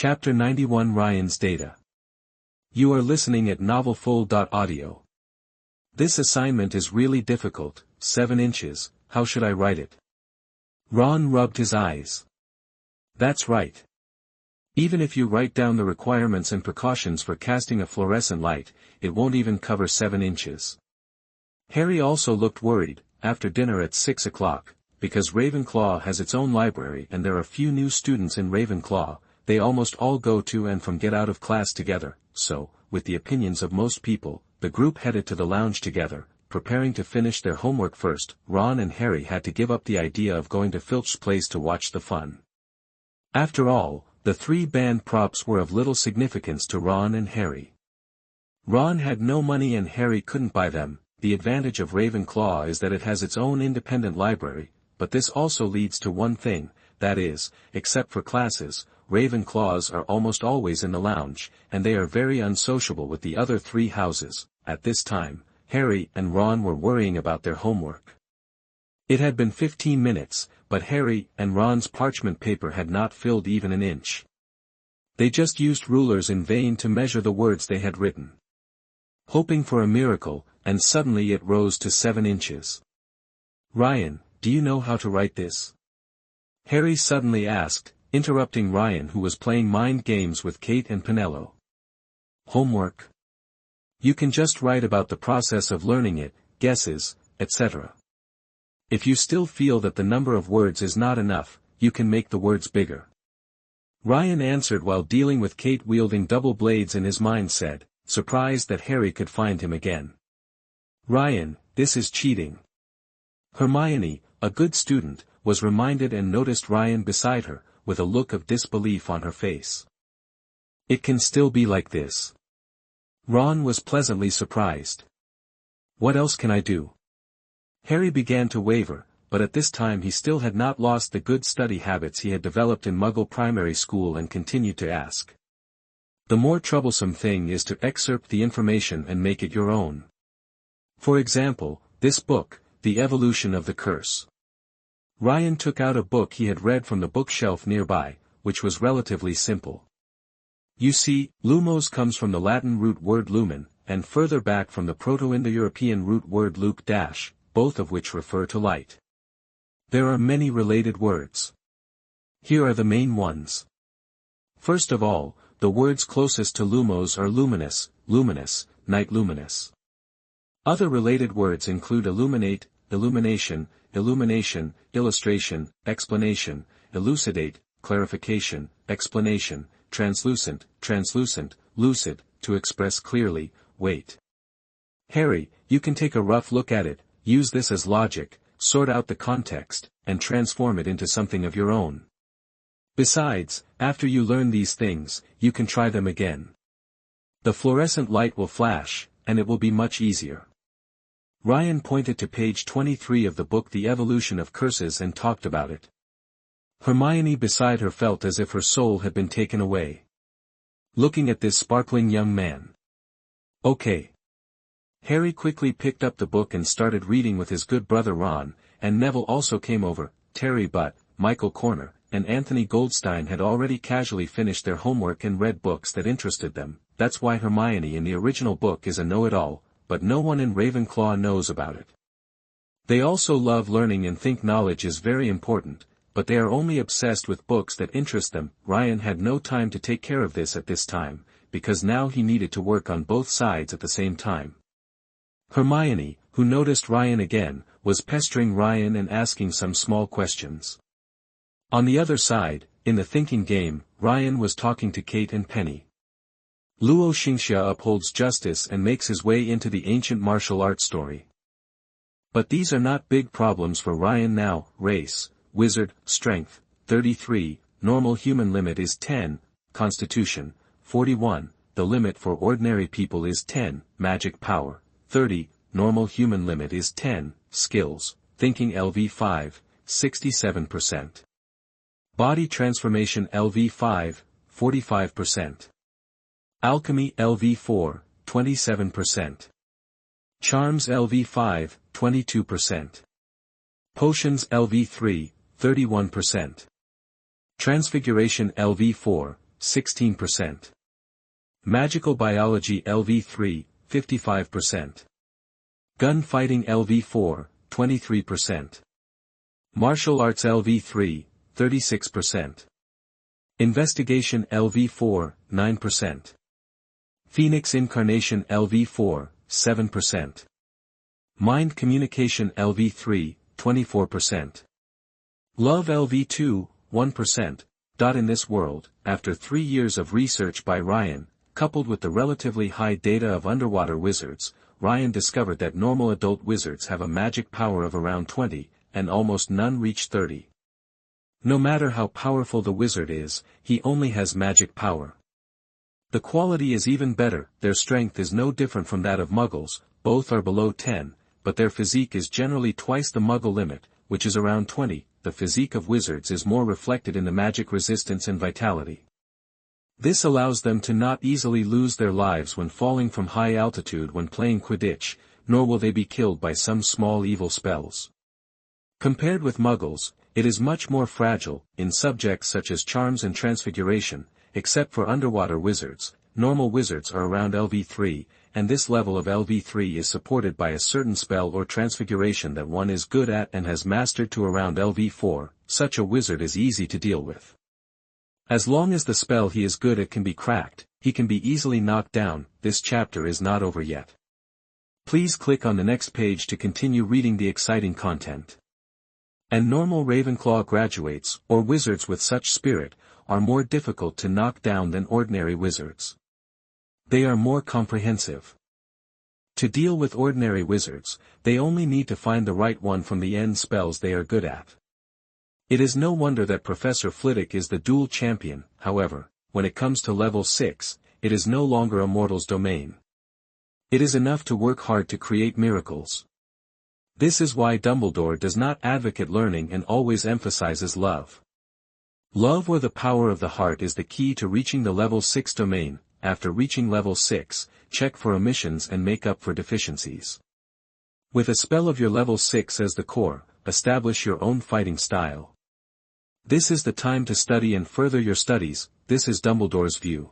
Chapter 91 Ryan's Data. You are listening at novelfull.audio. This assignment is really difficult, 7 inches, how should I write it? Ron rubbed his eyes. That's right. Even if you write down the requirements and precautions for casting a fluorescent light, it won't even cover 7 inches. Harry also looked worried, after dinner at 6 o'clock, because Ravenclaw has its own library and there are few new students in Ravenclaw. They almost all go to and from get out of class together, so, with the opinions of most people, the group headed to the lounge together, preparing to finish their homework first. Ron and Harry had to give up the idea of going to Filch's place to watch the fun. After all, the 3 band props were of little significance to Ron and Harry. Ron had no money and Harry couldn't buy them. The advantage of Ravenclaw is that it has its own independent library, but this also leads to one thing, that is, except for classes, Ravenclaws are almost always in the lounge, and they are very unsociable with the other 3 houses. At this time, Harry and Ron were worrying about their homework. It had been 15 minutes, but Harry and Ron's parchment paper had not filled even an inch. They just used rulers in vain to measure the words they had written. Hoping for a miracle, and suddenly it rose to 7 inches. Ryan, do you know how to write this? Harry suddenly asked, interrupting Ryan who was playing mind games with Kate and Penelope. Homework? You can just write about the process of learning it, guesses, etc. If you still feel that the number of words is not enough, you can make the words bigger. Ryan answered while dealing with Kate wielding double blades in his mind said, surprised that Harry could find him again. Ryan, this is cheating. Hermione, a good student, was reminded and noticed Ryan beside her, with a look of disbelief on her face. It can still be like this. Ron was pleasantly surprised. What else can I do? Harry began to waver, but at this time he still had not lost the good study habits he had developed in Muggle primary school and continued to ask. The more troublesome thing is to excerpt the information and make it your own. For example, this book, The Evolution of the Curse. Ryan took out a book he had read from the bookshelf nearby, which was relatively simple. You see, lumos comes from the Latin root word lumen, and further back from the Proto-Indo-European root word luke dash, both of which refer to light. There are many related words. Here are the main ones. First of all, the words closest to lumos are luminous, luminous, night luminous. Other related words include illuminate, illumination, illumination, illustration, explanation, elucidate, clarification, explanation, translucent, translucent, lucid, to express clearly, wait. Harry, you can take a rough look at it, use this as logic, sort out the context, and transform it into something of your own. Besides, after you learn these things, you can try them again. The fluorescent light will flash, and it will be much easier. Ryan pointed to page 23 of the book The Evolution of Curses and talked about it. Hermione beside her felt as if her soul had been taken away. Looking at this sparkling young man. Okay. Harry quickly picked up the book and started reading with his good brother Ron, and Neville also came over. Terry Butt, Michael Corner, and Anthony Goldstein had already casually finished their homework and read books that interested them. That's why Hermione in the original book is a know-it-all, but no one in Ravenclaw knows about it. They also love learning and think knowledge is very important, but they are only obsessed with books that interest them. Ryan had no time to take care of this at this time, because now he needed to work on both sides at the same time. Hermione, who noticed Ryan again, was pestering Ryan and asking some small questions. On the other side, in the thinking game, Ryan was talking to Kate and Penny. Luo Xingxia upholds justice and makes his way into the ancient martial arts story. But these are not big problems for Ryan now. Race, wizard, strength, 33, normal human limit is 10, constitution, 41, the limit for ordinary people is 10, magic power, 30, normal human limit is 10, skills, thinking LV5, 67%. Body transformation LV5, 45%. Alchemy LV4, 27%. Charms LV5, 22%. Potions LV3, 31%. Transfiguration LV4, 16%. Magical Biology LV3, 55%. Gunfighting LV4, 23%. Martial Arts LV3, 36%. Investigation LV4, 9%. Phoenix Incarnation LV4, 7%. Mind Communication LV3, 24%. Love LV2, 1%. In this world, after 3 years of research by Ryan, coupled with the relatively high data of underwater wizards, Ryan discovered that normal adult wizards have a magic power of around 20, and almost none reach 30. No matter how powerful the wizard is, he only has magic power. The quality is even better, their strength is no different from that of muggles, both are below 10, but their physique is generally twice the muggle limit, which is around 20. The physique of wizards is more reflected in the magic resistance and vitality. This allows them to not easily lose their lives when falling from high altitude when playing Quidditch, nor will they be killed by some small evil spells. Compared with muggles, it is much more fragile, in subjects such as charms and transfiguration, except for underwater wizards. Normal wizards are around LV3, and this level of LV3 is supported by a certain spell or transfiguration that one is good at and has mastered to around LV4, such a wizard is easy to deal with. As long as the spell he is good at can be cracked, he can be easily knocked down. This chapter is not over yet. Please click on the next page to continue reading the exciting content. And normal Ravenclaw graduates, or wizards with such spirit, are more difficult to knock down than ordinary wizards. They are more comprehensive. To deal with ordinary wizards, they only need to find the right one from the end spells they are good at. It is no wonder that Professor Flitwick is the dual champion. However, when it comes to level 6, it is no longer a mortal's domain. It is enough to work hard to create miracles. This is why Dumbledore does not advocate learning and always emphasizes love. Love or the power of the heart is the key to reaching the level 6 domain. After reaching level 6, check for omissions and make up for deficiencies. With a spell of your level 6 as the core, establish your own fighting style. This is the time to study and further your studies. This is Dumbledore's view.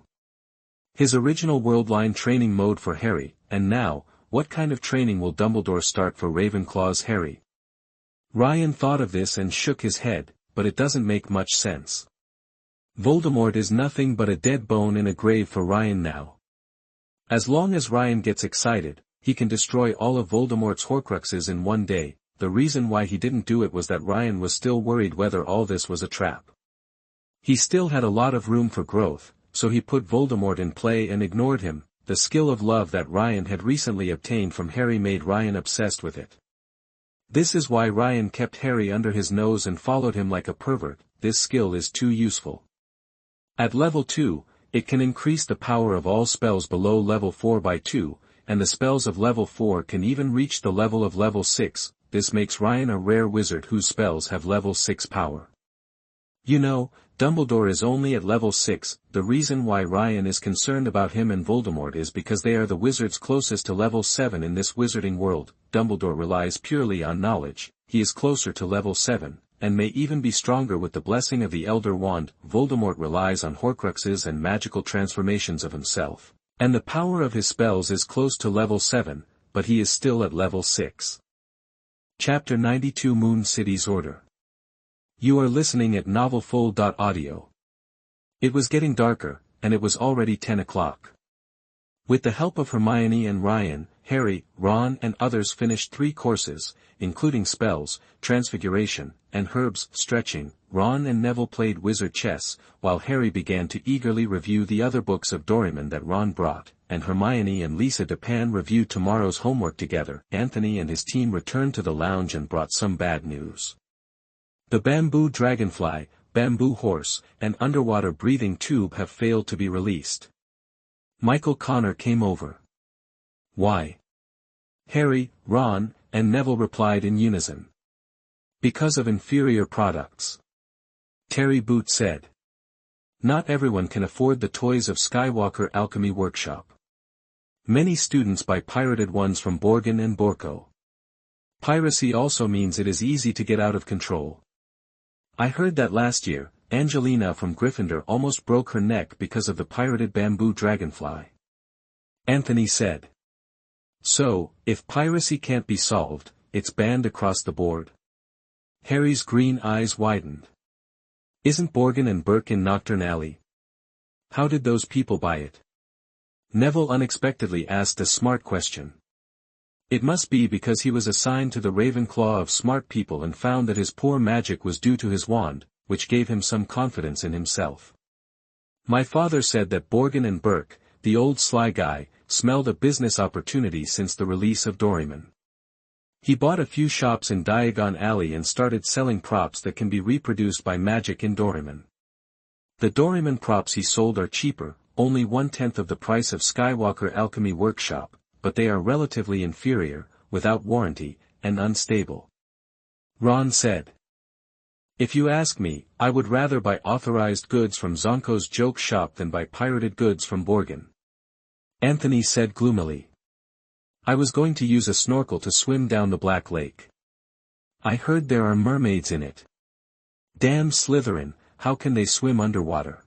His original worldline training mode for Harry, and now, what kind of training will Dumbledore start for Ravenclaw's Harry? Ryan thought of this and shook his head, but it doesn't make much sense. Voldemort is nothing but a dead bone in a grave for Ryan now. As long as Ryan gets excited, he can destroy all of Voldemort's Horcruxes in one day. The reason why he didn't do it was that Ryan was still worried whether all this was a trap. He still had a lot of room for growth, so he put Voldemort in play and ignored him. The skill of love that Ryan had recently obtained from Harry made Ryan obsessed with it. This is why Ryan kept Harry under his nose and followed him like a pervert. This skill is too useful. At level 2, it can increase the power of all spells below level 4 by 2, and the spells of level 4 can even reach the level of level 6. This makes Ryan a rare wizard whose spells have level 6 power. You know, Dumbledore is only at level 6, the reason why Ryan is concerned about him and Voldemort is because they are the wizards closest to level 7 in this wizarding world. Dumbledore relies purely on knowledge, he is closer to level 7, and may even be stronger with the blessing of the Elder Wand. Voldemort relies on Horcruxes and magical transformations of himself, and the power of his spells is close to level 7, but he is still at level 6. Chapter 92 Moon City's Order. You are listening at novelfull.audio. It was getting darker, and it was already 10 o'clock. With the help of Hermione and Ryan, Harry, Ron and others finished 3 courses, including spells, transfiguration, and herbs, stretching. Ron and Neville played wizard chess, while Harry began to eagerly review the other books of Doraemon that Ron brought, and Hermione and Lisa Dupin reviewed tomorrow's homework together. Anthony and his team returned to the lounge and brought some bad news. The bamboo dragonfly, bamboo horse, and underwater breathing tube have failed to be released. Michael Connor came over. Why? Harry, Ron, and Neville replied in unison. Because of inferior products. Terry Boot said. Not everyone can afford the toys of Skywalker Alchemy Workshop. Many students buy pirated ones from Borgin and Borco. Piracy also means it is easy to get out of control. I heard that last year, Angelina from Gryffindor almost broke her neck because of the pirated bamboo dragonfly. Anthony said. So, if piracy can't be solved, it's banned across the board? Harry's green eyes widened. Isn't Borgin and Burke in Knockturn Alley? How did those people buy it? Neville unexpectedly asked a smart question. It must be because he was assigned to the Ravenclaw of smart people and found that his poor magic was due to his wand, which gave him some confidence in himself. My father said that Borgin and Burke, the old sly guy, smelled a business opportunity since the release of Doryman. He bought a few shops in Diagon Alley and started selling props that can be reproduced by magic in Doryman. The Doryman props he sold are cheaper, only 1/10 of the price of Skywalker Alchemy Workshop, but they are relatively inferior, without warranty, and unstable. Ron said. If you ask me, I would rather buy authorized goods from Zonko's joke shop than buy pirated goods from Borgin. Anthony said gloomily. I was going to use a snorkel to swim down the Black Lake. I heard there are mermaids in it. Damn Slytherin, how can they swim underwater?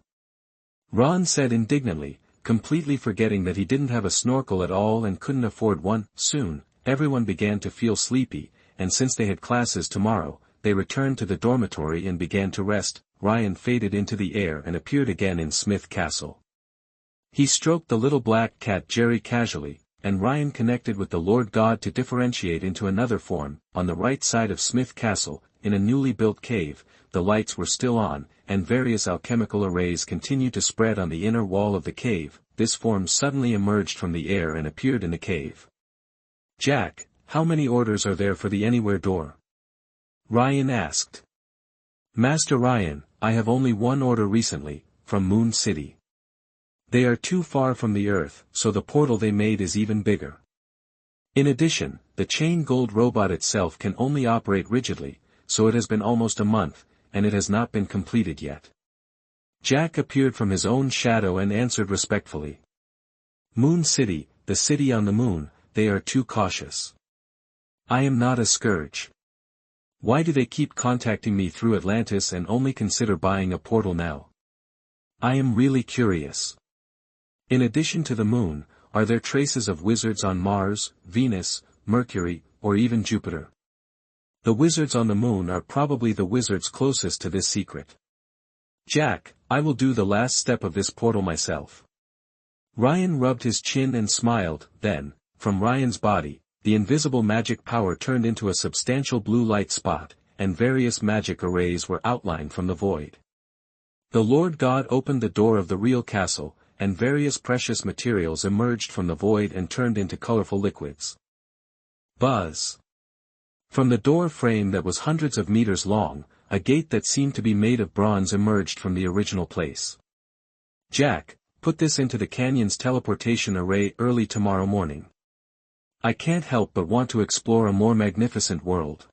Ron said indignantly, completely forgetting that he didn't have a snorkel at all and couldn't afford one. Soon, everyone began to feel sleepy, and since they had classes tomorrow, they returned to the dormitory and began to rest. Ryan faded into the air and appeared again in Smith Castle. He stroked the little black cat Jerry casually, and Ryan connected with the Lord God to differentiate into another form. On the right side of Smith Castle, in a newly built cave, the lights were still on, and various alchemical arrays continued to spread on the inner wall of the cave. This form suddenly emerged from the air and appeared in the cave. Jack, how many orders are there for the Anywhere door? Ryan asked. Master Ryan, I have only one order recently, from Moon City. They are too far from the Earth, so the portal they made is even bigger. In addition, the chain gold robot itself can only operate rigidly, so it has been almost a month, and it has not been completed yet. Jack appeared from his own shadow and answered respectfully. Moon City, the city on the moon, they are too cautious. I am not a scourge. Why do they keep contacting me through Atlantis and only consider buying a portal now? I am really curious. In addition to the moon, are there traces of wizards on Mars, Venus, Mercury, or even Jupiter? The wizards on the moon are probably the wizards closest to this secret. Jack, I will do the last step of this portal myself. Ryan rubbed his chin and smiled. Then, from Ryan's body, the invisible magic power turned into a substantial blue light spot, and various magic arrays were outlined from the void. The Lord God opened the door of the real castle, and various precious materials emerged from the void and turned into colorful liquids. Buzz. From the door frame that was hundreds of meters long, a gate that seemed to be made of bronze emerged from the original place. Jack, put this into the canyon's teleportation array early tomorrow morning. I can't help but want to explore a more magnificent world.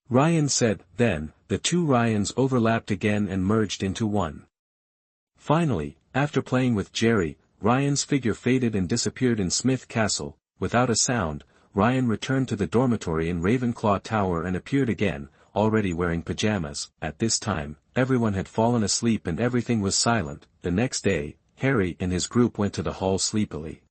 Ryan said. Then, the two Ryans overlapped again and merged into one. Finally, after playing with Jerry, Ryan's figure faded and disappeared in Smith Castle. Without a sound, Ryan returned to the dormitory in Ravenclaw Tower and appeared again, already wearing pajamas. At this time, everyone had fallen asleep and everything was silent. The next day, Harry and his group went to the hall sleepily.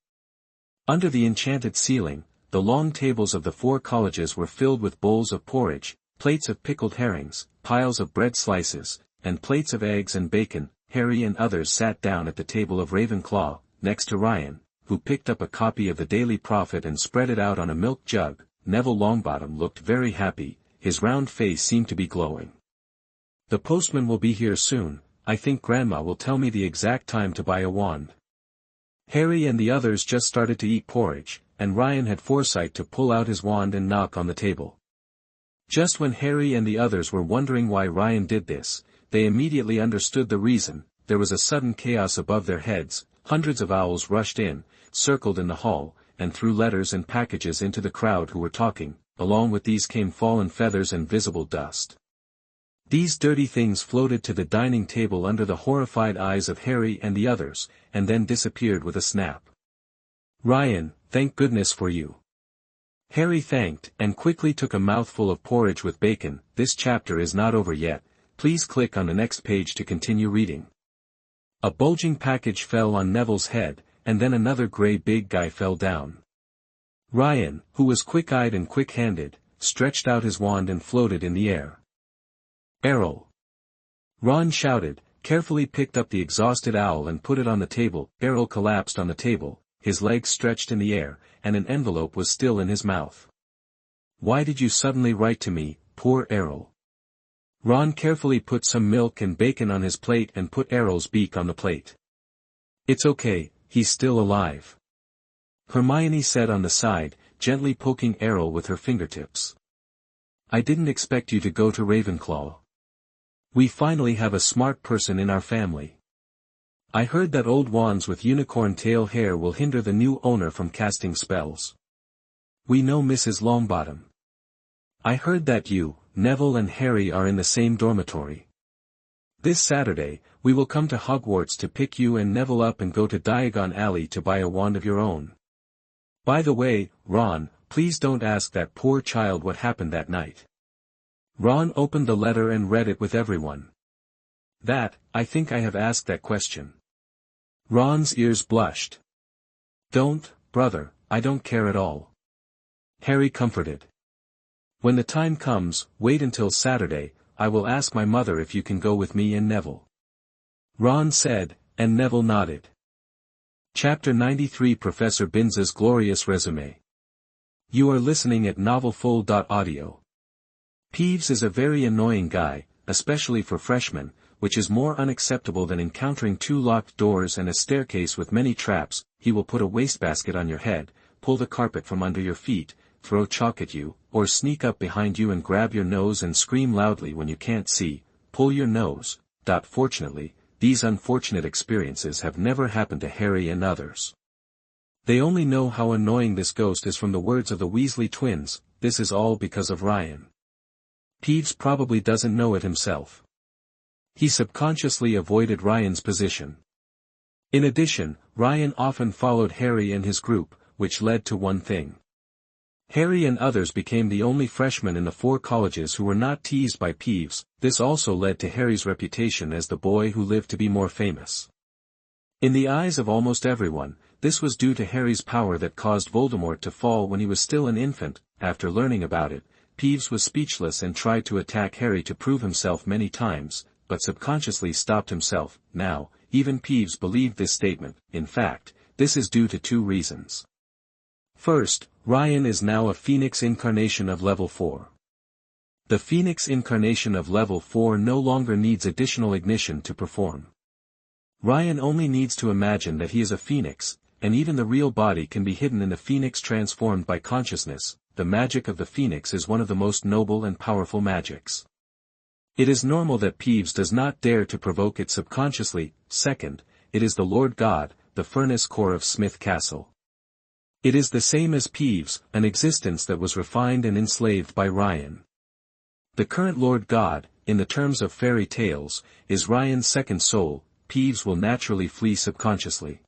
Under the enchanted ceiling, the long tables of the 4 colleges were filled with bowls of porridge, plates of pickled herrings, piles of bread slices, and plates of eggs and bacon. Harry and others sat down at the table of Ravenclaw, next to Ryan, who picked up a copy of the Daily Prophet and spread it out on a milk jug. Neville Longbottom looked very happy, his round face seemed to be glowing. The postman will be here soon. I think Grandma will tell me the exact time to buy a wand. Harry and the others just started to eat porridge, and Ryan had foresight to pull out his wand and knock on the table. Just when Harry and the others were wondering why Ryan did this, they immediately understood the reason. There was a sudden chaos above their heads. Hundreds of owls rushed in, circled in the hall, and threw letters and packages into the crowd who were talking. Along with these came fallen feathers and visible dust. These dirty things floated to the dining table under the horrified eyes of Harry and the others, and then disappeared with a snap. Ryan, thank goodness for you. Harry thanked, and quickly took a mouthful of porridge with bacon. This chapter is not over yet. please click on the next page to continue reading. A bulging package fell on Neville's head, and then another grey big guy fell down. Ryan, who was quick-eyed and quick-handed, stretched out his wand and floated in the air. Errol! Ron shouted, carefully picked up the exhausted owl and put it on the table. Errol collapsed on the table, his legs stretched in the air, and an envelope was still in his mouth. Why did you suddenly write to me, poor Errol? Ron carefully put some milk and bacon on his plate and put Errol's beak on the plate. It's okay, he's still alive. Hermione said on the side, gently poking Errol with her fingertips. I didn't expect you to go to Ravenclaw. We finally have a smart person in our family. I heard that old wands with unicorn tail hair will hinder the new owner from casting spells. We know Mrs. Longbottom. I heard that you, Neville and Harry are in the same dormitory. This Saturday, we will come to Hogwarts to pick you and Neville up and go to Diagon Alley to buy a wand of your own. By the way, Ron, please don't ask that poor child what happened that night. Ron opened the letter and read it with everyone. I think I have asked that question. Ron's ears blushed. Don't, brother, I don't care at all. Harry comforted. When the time comes, wait until Saturday, I will ask my mother if you can go with me and Neville. Ron said, and Neville nodded. Chapter 93 Professor Binns's Glorious Resume. You are listening at novelfull.audio. Peeves is a very annoying guy, especially for freshmen, which is more unacceptable than encountering 2 locked doors and a staircase with many traps. He will put a wastebasket on your head, pull the carpet from under your feet, throw chalk at you, or sneak up behind you and grab your nose and scream loudly when you can't see, pull your nose. Fortunately, these unfortunate experiences have never happened to Harry and others. They only know how annoying this ghost is from the words of the Weasley twins. This is all because of Ryan. Peeves probably doesn't know it himself. He subconsciously avoided Ryan's position. In addition, Ryan often followed Harry and his group, which led to one thing. Harry and others became the only freshmen in the 4 colleges who were not teased by Peeves. This also led to Harry's reputation as the boy who lived to be more famous. In the eyes of almost everyone, this was due to Harry's power that caused Voldemort to fall when he was still an infant. After learning about it, Peeves was speechless and tried to attack Harry to prove himself many times, but subconsciously stopped himself. Now, even Peeves believed this statement. In fact, this is due to 2 reasons. First, Ryan is now a Phoenix incarnation of level 4. The Phoenix incarnation of level 4 no longer needs additional ignition to perform. Ryan only needs to imagine that he is a Phoenix, and even the real body can be hidden in the Phoenix transformed by consciousness. The magic of the Phoenix is one of the most noble and powerful magics. It is normal that Peeves does not dare to provoke it subconsciously. Second, it is the Lord God, the furnace core of Smith Castle. It is the same as Peeves, an existence that was refined and enslaved by Ryan. The current Lord God, in the terms of fairy tales, is Ryan's second soul. Peeves will naturally flee subconsciously.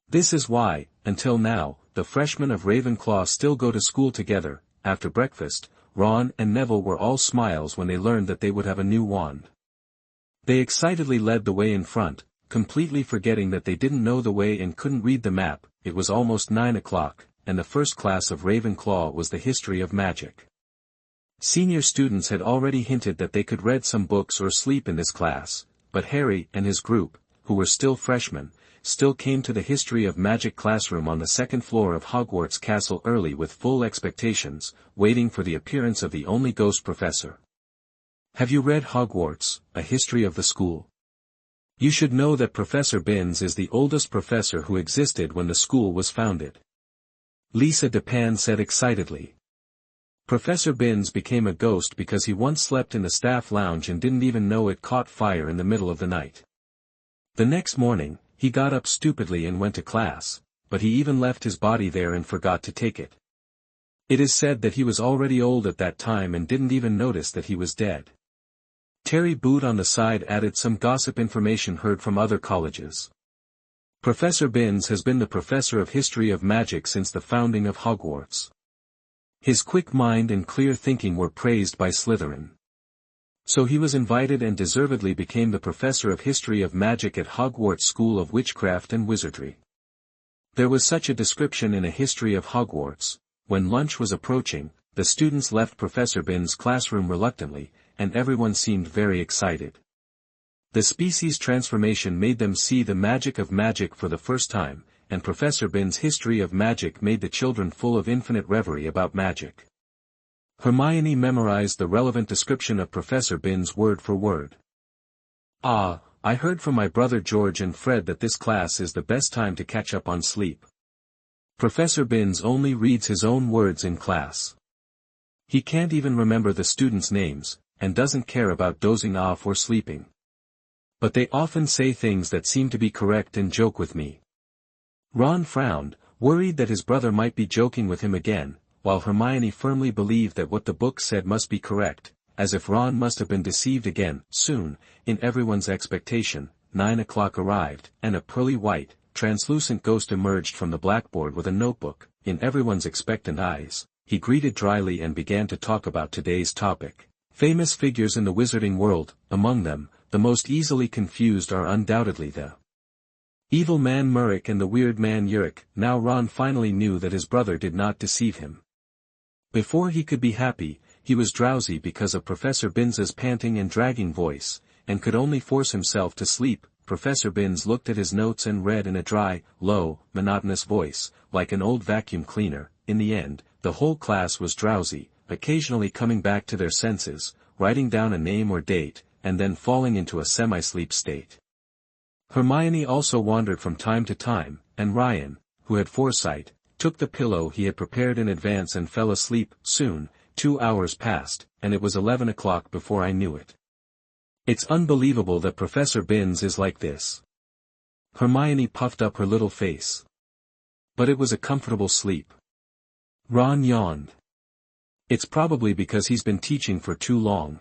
This is why, until now, the freshmen of Ravenclaw still go to school together. After breakfast, Ron and Neville were all smiles when they learned that they would have a new wand. They excitedly led the way in front, completely forgetting that they didn't know the way and couldn't read the map. It was almost 9 o'clock, and the first class of Ravenclaw was the history of magic. Senior students had already hinted that they could read some books or sleep in this class, but Harry and his group, who were still freshmen, still came to the history of magic classroom on the 2nd floor of Hogwarts Castle early with full expectations, waiting for the appearance of the only ghost professor. Have you read Hogwarts, A History of the School? You should know that Professor Binns is the oldest professor who existed when the school was founded. Lisa Dupin said excitedly. Professor Binns became a ghost because he once slept in the staff lounge and didn't even know it caught fire in the middle of the night. The next morning, he got up stupidly and went to class, but he even left his body there and forgot to take it. It is said that he was already old at that time and didn't even notice that he was dead. Terry Boot on the side added some gossip information heard from other colleges. Professor Binns has been the professor of history of magic since the founding of Hogwarts. His quick mind and clear thinking were praised by Slytherin. So he was invited and deservedly became the professor of history of magic at Hogwarts School of Witchcraft and Wizardry. There was such a description in a history of Hogwarts. When lunch was approaching, the students left Professor Binns' classroom reluctantly, and everyone seemed very excited. The species transformation made them see the magic of magic for the first time, and Professor Binns' history of magic made the children full of infinite reverie about magic. Hermione memorized the relevant description of Professor Binns word for word. "Ah, I heard from my brother George and Fred that this class is the best time to catch up on sleep. Professor Binns only reads his own words in class. He can't even remember the students' names, and doesn't care about dozing off or sleeping. But they often say things that seem to be correct and joke with me." Ron frowned, worried that his brother might be joking with him again, while Hermione firmly believed that what the book said must be correct, as if Ron must have been deceived again. Soon, in everyone's expectation, 9 o'clock arrived, and a pearly white, translucent ghost emerged from the blackboard with a notebook. In everyone's expectant eyes, he greeted dryly and began to talk about today's topic. Famous figures in the wizarding world. Among them, the most easily confused are undoubtedly the evil man Murick and the weird man Urick. Now Ron finally knew that his brother did not deceive him. Before he could be happy, he was drowsy because of Professor Binns's panting and dragging voice, and could only force himself to sleep. Professor Binns looked at his notes and read in a dry, low, monotonous voice, like an old vacuum cleaner. In the end, the whole class was drowsy, occasionally coming back to their senses, writing down a name or date, and then falling into a semi-sleep state. Hermione also wandered from time to time, and Ryan, who had foresight, took the pillow he had prepared in advance and fell asleep. Soon, 2 hours passed, and it was 11 o'clock before I knew it. It's unbelievable that Professor Binns is like this. Hermione puffed up her little face. But it was a comfortable sleep. Ron yawned. It's probably because he's been teaching for too long.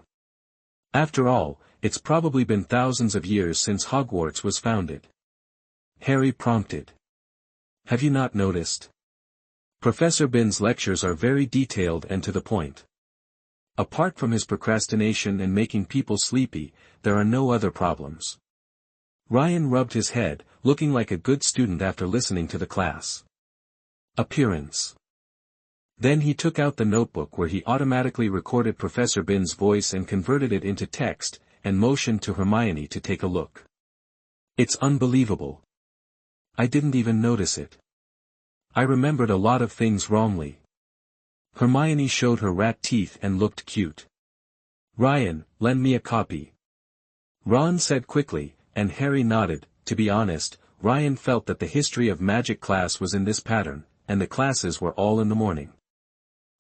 After all, it's probably been thousands of years since Hogwarts was founded. Harry prompted. Have you not noticed? Professor Binns' lectures are very detailed and to the point. Apart from his procrastination and making people sleepy, there are no other problems. Ryan rubbed his head, looking like a good student after listening to the class. Appearance. Then he took out the notebook where he automatically recorded Professor Binns' voice and converted it into text, and motioned to Hermione to take a look. It's unbelievable. I didn't even notice it. I remembered a lot of things wrongly. Hermione showed her rat teeth and looked cute. Ryan, lend me a copy. Ron said quickly, and Harry nodded. To be honest, Ryan felt that the history of magic class was in this pattern, and the classes were all in the morning.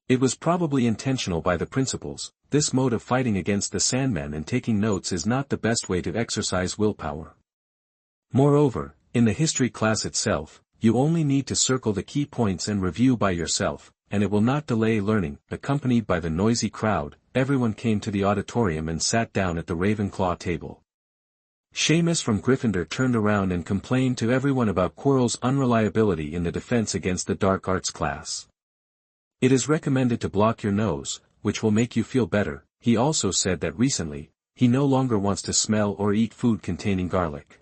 It was probably intentional by the principals. This mode of fighting against the Sandman and taking notes is not the best way to exercise willpower. Moreover, in the history class itself, you only need to circle the key points and review by yourself, and it will not delay learning. Accompanied by the noisy crowd, everyone came to the auditorium and sat down at the Ravenclaw table. Seamus from Gryffindor turned around and complained to everyone about Quirrell's unreliability in the defense against the dark arts class. It is recommended to block your nose, which will make you feel better. He also said that recently, he no longer wants to smell or eat food containing garlic.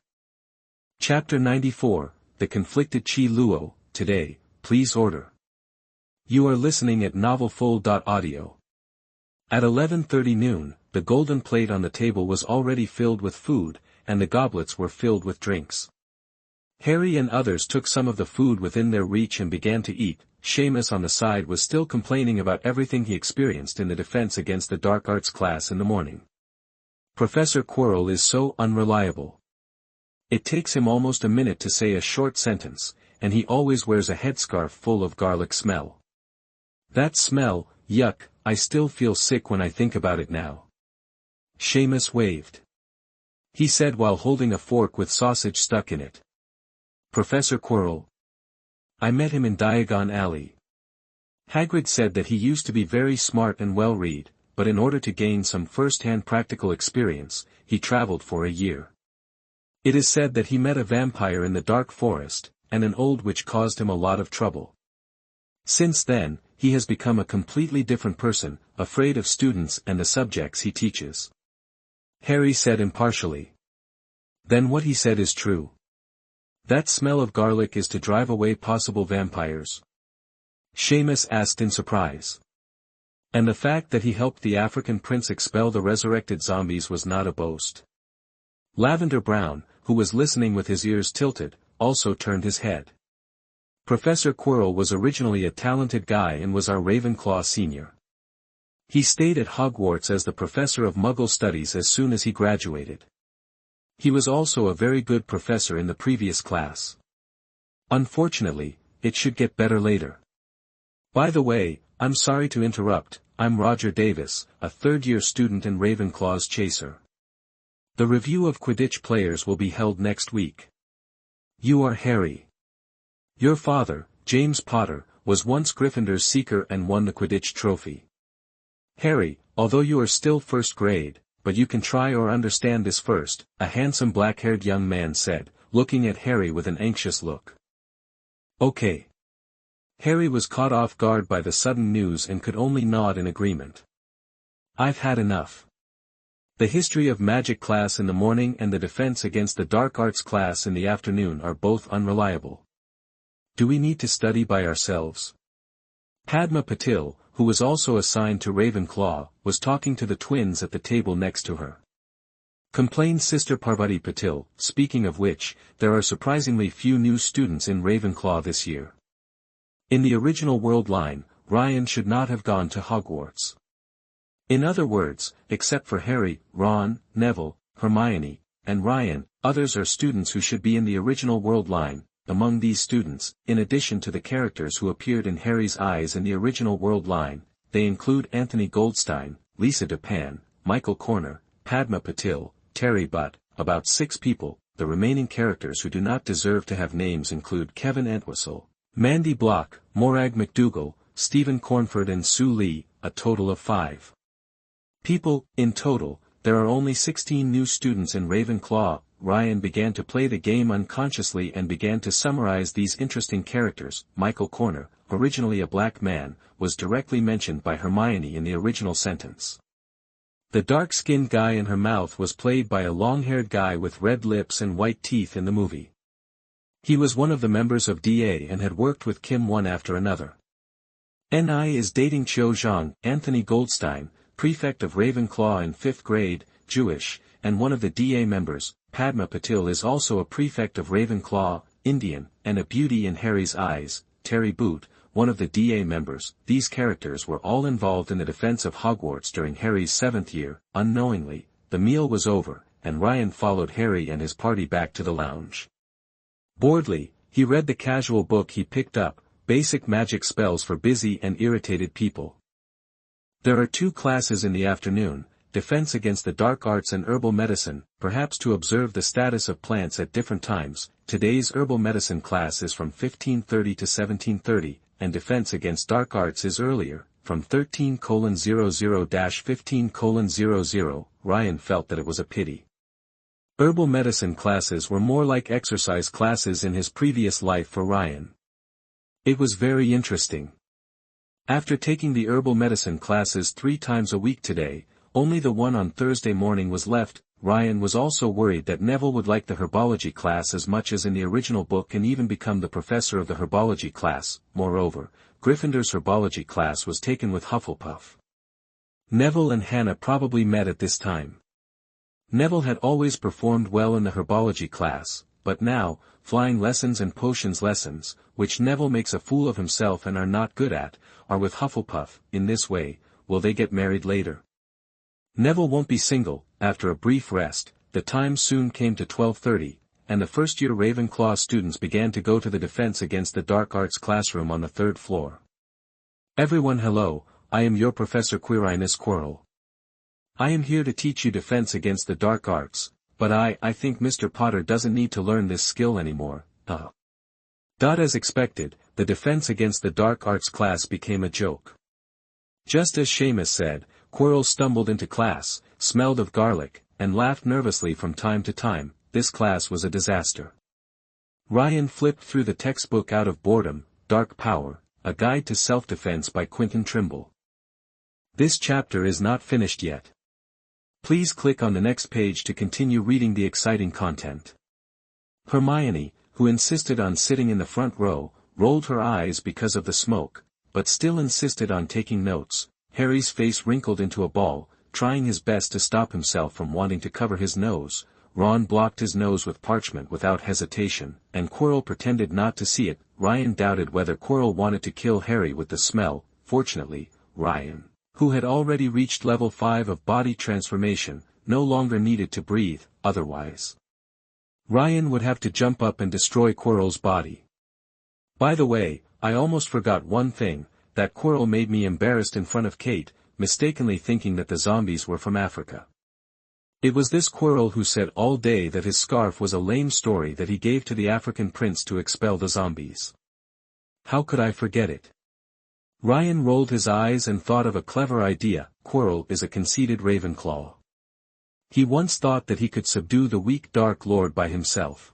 Chapter 94, The Conflicted Qi Luo. Today, please order. You are listening at novelfull.audio. At 11:30 noon, the golden plate on the table was already filled with food, and the goblets were filled with drinks. Harry and others took some of the food within their reach and began to eat. Seamus on the side was still complaining about everything he experienced in the defense against the dark arts class in the morning. Professor Quirrell is so unreliable. It takes him almost a minute to say a short sentence, and he always wears a headscarf full of garlic smell. That smell, yuck, I still feel sick when I think about it now. Seamus waved. He said while holding a fork with sausage stuck in it. Professor Quirrell. I met him in Diagon Alley. Hagrid said that he used to be very smart and well-read, but in order to gain some first-hand practical experience, he traveled for a year. It is said that he met a vampire in the dark forest, and an old witch caused him a lot of trouble. Since then, he has become a completely different person, afraid of students and the subjects he teaches. Harry said impartially. Then what he said is true. That smell of garlic is to drive away possible vampires. Seamus asked in surprise. And the fact that he helped the African prince expel the resurrected zombies was not a boast. Lavender Brown, who was listening with his ears tilted, also turned his head. Professor Quirrell was originally a talented guy and was our Ravenclaw senior. He stayed at Hogwarts as the professor of Muggle studies as soon as he graduated. He was also a very good professor in the previous class. Unfortunately, it should get better later. By the way, I'm sorry to interrupt, I'm Roger Davis, a third-year student and Ravenclaw's chaser. The review of Quidditch players will be held next week. You are Harry. Your father, James Potter, was once Gryffindor's seeker and won the Quidditch trophy. Harry, although you are still first grade, but you can try or understand this first, a handsome black-haired young man said, looking at Harry with an anxious look. Okay. Harry was caught off guard by the sudden news and could only nod in agreement. I've had enough. The history of magic class in the morning and the defense against the dark arts class in the afternoon are both unreliable. Do we need to study by ourselves? Padma Patil, who was also assigned to Ravenclaw, was talking to the twins at the table next to her. Complained Sister Parvati Patil, speaking of which, there are surprisingly few new students in Ravenclaw this year. In the original world line, Ryan should not have gone to Hogwarts. In other words, except for Harry, Ron, Neville, Hermione, and Ryan, others are students who should be in the original world line. Among these students, in addition to the characters who appeared in Harry's Eyes in the original world line, they include Anthony Goldstein, Lisa Depan, Michael Corner, Padma Patil, Terry Butt, about 6 people. The remaining characters who do not deserve to have names include Kevin Entwistle, Mandy Block, Morag McDougal, Stephen Cornford and Sue Lee, a total of 5 people. In total, there are only 16 new students in Ravenclaw. Ryan began to play the game unconsciously and began to summarize these interesting characters. Michael Corner, originally a black man, was directly mentioned by Hermione in the original sentence. The dark-skinned guy in her mouth was played by a long-haired guy with red lips and white teeth in the movie. He was one of the members of DA and had worked with Kim one after another. Ni is dating Cho Zhang, Anthony Goldstein, prefect of Ravenclaw in 5th grade, Jewish, and one of the DA members. Padma Patil is also a prefect of Ravenclaw, Indian, and a beauty in Harry's Eyes. Terry Boot, one of the DA members. These characters were all involved in the defense of Hogwarts during Harry's 7th year. Unknowingly, the meal was over, and Ryan followed Harry and his party back to the lounge. Boredly, he read the casual book he picked up, Basic Magic Spells for Busy and Irritated People. There are 2 classes in the afternoon, Defense against the Dark Arts and Herbal Medicine, perhaps to observe the status of plants at different times. Today's Herbal Medicine class is from 15:30 to 17:30, and Defense against Dark Arts is earlier, from 13:00-15:00. Ryan felt that it was a pity. Herbal Medicine classes were more like exercise classes in his previous life for Ryan. It was very interesting. After taking the Herbal Medicine classes 3 times a week today, only the one on Thursday morning was left. Ryan was also worried that Neville would like the herbology class as much as in the original book and even become the professor of the herbology class. Moreover, Gryffindor's herbology class was taken with Hufflepuff. Neville and Hannah probably met at this time. Neville had always performed well in the herbology class, but now, flying lessons and potions lessons, which Neville makes a fool of himself and are not good at, are with Hufflepuff. In this way, will they get married later? Neville won't be single. After a brief rest, the time soon came to 12:30, and the first-year Ravenclaw students began to go to the Defense Against the Dark Arts classroom on the 3rd floor. Everyone hello, I am your Professor Quirinus Quirrell. I am here to teach you Defense Against the Dark Arts, but I think Mr. Potter doesn't need to learn this skill anymore. As expected, the Defense Against the Dark Arts class became a joke. Just as Seamus said, Quirrell stumbled into class, smelled of garlic, and laughed nervously from time to time. This class was a disaster. Ryan flipped through the textbook out of boredom. Dark Power, A Guide to Self-Defense by Quentin Trimble. This chapter is not finished yet. Please click on the next page to continue reading the exciting content. Hermione, who insisted on sitting in the front row, rolled her eyes because of the smoke, but still insisted on taking notes. Harry's face wrinkled into a ball, trying his best to stop himself from wanting to cover his nose. Ron blocked his nose with parchment without hesitation, and Quirrell pretended not to see it. Ryan doubted whether Quirrell wanted to kill Harry with the smell. Fortunately, Ryan, who had already reached level 5 of body transformation, no longer needed to breathe, otherwise Ryan would have to jump up and destroy Quirrell's body. By the way, I almost forgot one thing, that Quirrell made me embarrassed in front of Kate, mistakenly thinking that the zombies were from Africa. It was this Quirrell who said all day that his scarf was a lame story that he gave to the African prince to expel the zombies. How could I forget it? Ryan rolled his eyes and thought of a clever idea. Quirrell is a conceited Ravenclaw. He once thought that he could subdue the weak Dark Lord by himself.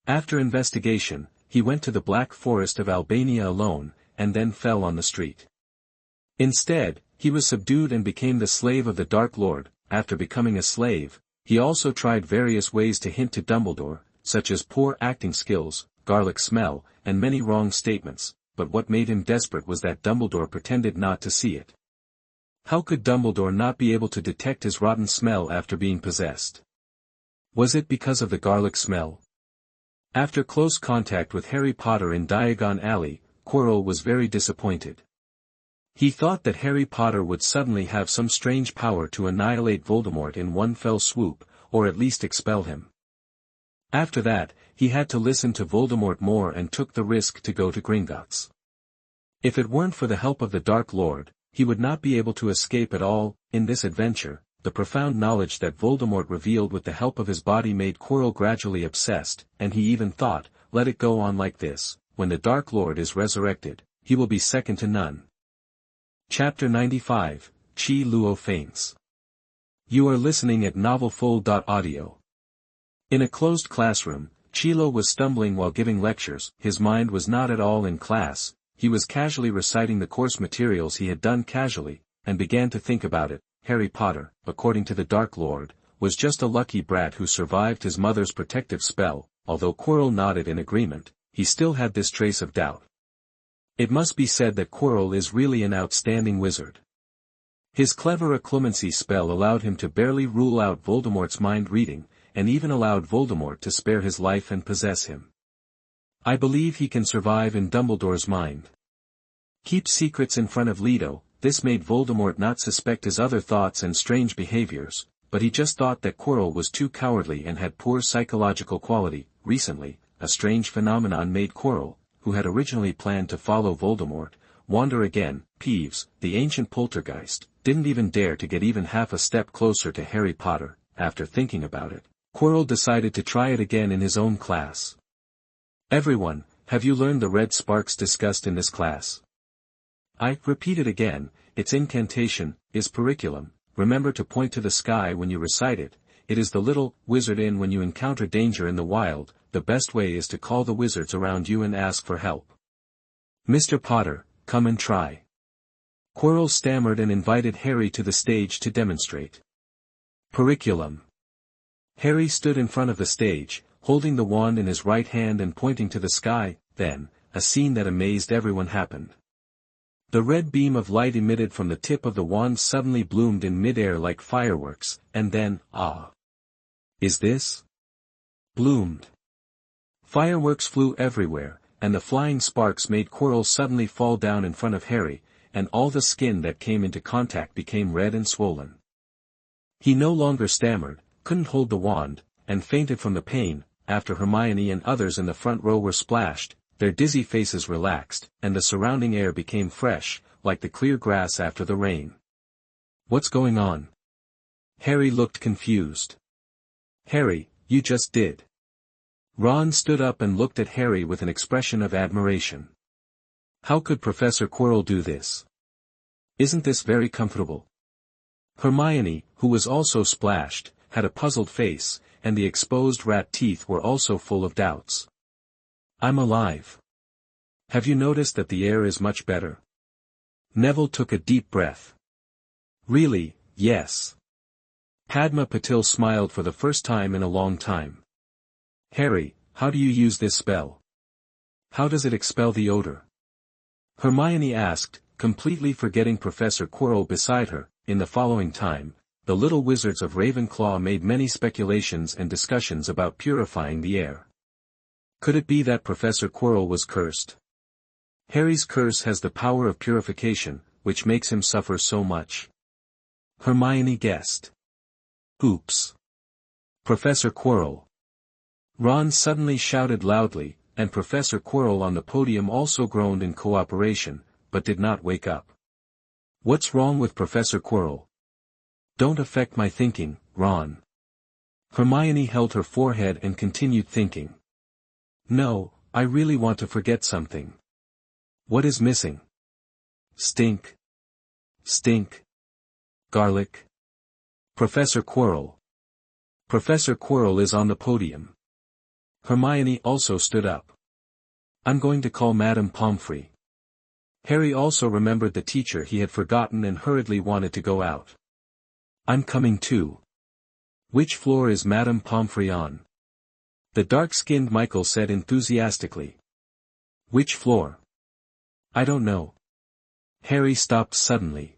After investigation, he went to the Black Forest of Albania alone, and then fell on the street. Instead, he was subdued and became the slave of the Dark Lord. After becoming a slave, he also tried various ways to hint to Dumbledore, such as poor acting skills, garlic smell, and many wrong statements, but what made him desperate was that Dumbledore pretended not to see it. How could Dumbledore not be able to detect his rotten smell after being possessed? Was it because of the garlic smell? After close contact with Harry Potter in Diagon Alley, Quirrell was very disappointed. He thought that Harry Potter would suddenly have some strange power to annihilate Voldemort in one fell swoop, or at least expel him. After that, he had to listen to Voldemort more and took the risk to go to Gringotts. If it weren't for the help of the Dark Lord, he would not be able to escape at all. In this adventure, the profound knowledge that Voldemort revealed with the help of his body made Quirrell gradually obsessed, and he even thought, let it go on like this, when the Dark Lord is resurrected, he will be second to none. Chapter 95, Qi Luo Faints. You are listening at novelfull.audio. In a closed classroom, Qi Luo was stumbling while giving lectures. His mind was not at all in class. He was casually reciting the course materials he had done casually, and began to think about it. Harry Potter, according to the Dark Lord, was just a lucky brat who survived his mother's protective spell. Although Quirrell nodded in agreement, he still had this trace of doubt. It must be said that Quirrell is really an outstanding wizard. His clever occlumency spell allowed him to barely rule out Voldemort's mind reading, and even allowed Voldemort to spare his life and possess him. I believe he can survive in Dumbledore's mind. Keep secrets in front of Leto. This made Voldemort not suspect his other thoughts and strange behaviors, but he just thought that Quirrell was too cowardly and had poor psychological quality. Recently, a strange phenomenon made Quirrell, who had originally planned to follow Voldemort, wander again. Peeves, the ancient poltergeist, didn't even dare to get even half a step closer to Harry Potter. After thinking about it, Quirrell decided to try it again in his own class. Everyone, have you learned the red sparks discussed in this class? I repeat it again. Its incantation is periculum. Remember to point to the sky when you recite it. It is the little wizard in when you encounter danger in the wild. The best way is to call the wizards around you and ask for help. Mr. Potter, come and try. Quirrell stammered and invited Harry to the stage to demonstrate. Periculum. Harry stood in front of the stage, holding the wand in his right hand and pointing to the sky. Then, a scene that amazed everyone happened. The red beam of light emitted from the tip of the wand suddenly bloomed in mid-air like fireworks, and then, is this? Bloomed. Fireworks flew everywhere, and the flying sparks made Quirrell suddenly fall down in front of Harry, and all the skin that came into contact became red and swollen. He no longer stammered, couldn't hold the wand, and fainted from the pain. After Hermione and others in the front row were splashed, their dizzy faces relaxed, and the surrounding air became fresh, like the clear grass after the rain. What's going on? Harry looked confused. Harry, you just did. Ron stood up and looked at Harry with an expression of admiration. How could Professor Quirrell do this? Isn't this very comfortable? Hermione, who was also splashed, had a puzzled face, and the exposed rat teeth were also full of doubts. I'm alive. Have you noticed that the air is much better? Neville took a deep breath. Really, yes. Padma Patil smiled for the first time in a long time. Harry, how do you use this spell? How does it expel the odor? Hermione asked, completely forgetting Professor Quirrell beside her. In the following time, the little wizards of Ravenclaw made many speculations and discussions about purifying the air. Could it be that Professor Quirrell was cursed? Harry's curse has the power of purification, which makes him suffer so much. Hermione guessed. Oops. Professor Quirrell. Ron suddenly shouted loudly, and Professor Quirrell on the podium also groaned in cooperation, but did not wake up. What's wrong with Professor Quirrell? Don't affect my thinking, Ron. Hermione held her forehead and continued thinking. No, I really want to forget something. What is missing? Stink. Stink. Garlic. Professor Quirrell. Professor Quirrell is on the podium. Hermione also stood up. I'm going to call Madame Pomfrey. Harry also remembered the teacher he had forgotten and hurriedly wanted to go out. I'm coming too. Which floor is Madame Pomfrey on? The dark-skinned Michael said enthusiastically. Which floor? I don't know. Harry stopped suddenly.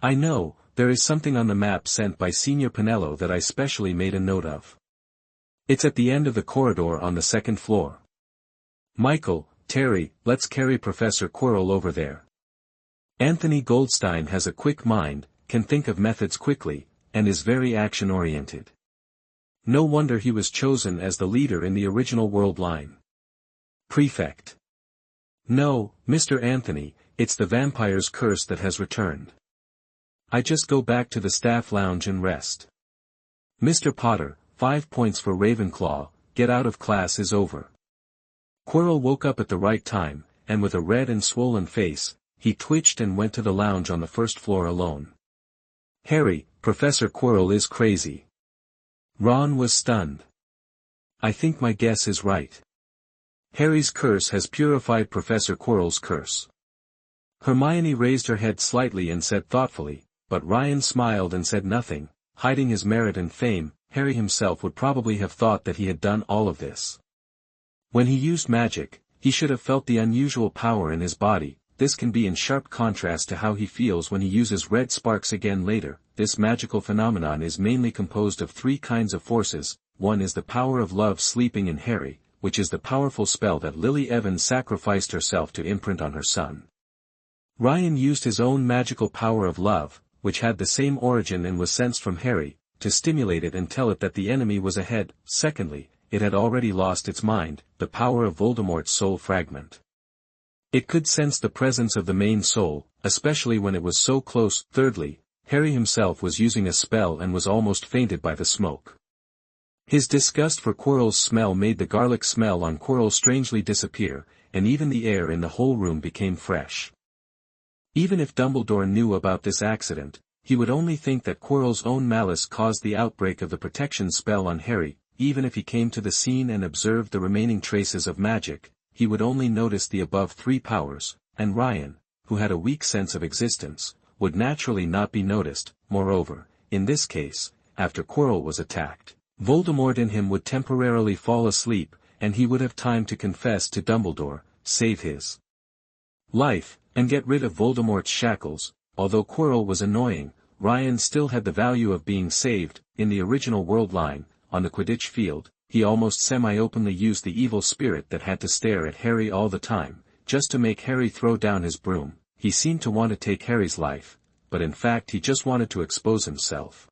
I know, there is something on the map sent by Signor Pinello that I specially made a note of. It's at the end of the corridor on the second floor. Michael, Terry, let's carry Professor Quirrell over there. Anthony Goldstein has a quick mind, can think of methods quickly, and is very action-oriented. No wonder he was chosen as the leader in the original world line. Prefect. No, Mr. Anthony, it's the vampire's curse that has returned. I just go back to the staff lounge and rest. Mr. Potter, 5 points for Ravenclaw, get out of class is over. Quirrell woke up at the right time, and with a red and swollen face, he twitched and went to the lounge on the first floor alone. Harry, Professor Quirrell is crazy. Ron was stunned. I think my guess is right. Harry's curse has purified Professor Quirrell's curse. Hermione raised her head slightly and said thoughtfully, but Ryan smiled and said nothing, hiding his merit and fame. Harry himself would probably have thought that he had done all of this. When he used magic, he should have felt the unusual power in his body. This can be in sharp contrast to how he feels when he uses red sparks again later. This magical phenomenon is mainly composed of 3 kinds of forces. One is the power of love sleeping in Harry, which is the powerful spell that Lily Evans sacrificed herself to imprint on her son. Ryan used his own magical power of love, which had the same origin and was sensed from Harry, to stimulate it and tell it that the enemy was ahead. Secondly, it had already lost its mind, the power of Voldemort's soul fragment. It could sense the presence of the main soul, especially when it was so close. Thirdly, Harry himself was using a spell and was almost fainted by the smoke. His disgust for Quirrell's smell made the garlic smell on Quirrell strangely disappear, and even the air in the whole room became fresh. Even if Dumbledore knew about this accident, he would only think that Quirrell's own malice caused the outbreak of the protection spell on Harry. Even if he came to the scene and observed the remaining traces of magic, he would only notice the above 3 powers, and Ryan, who had a weak sense of existence, would naturally not be noticed. Moreover, in this case, after Quirrell was attacked, Voldemort in him would temporarily fall asleep, and he would have time to confess to Dumbledore, save his life, and get rid of Voldemort's shackles. Although Quirrell was annoying, Ryan still had the value of being saved. In the original world line, on the Quidditch field, he almost semi-openly used the evil spirit that had to stare at Harry all the time, just to make Harry throw down his broom. He seemed to want to take Harry's life, but in fact he just wanted to expose himself.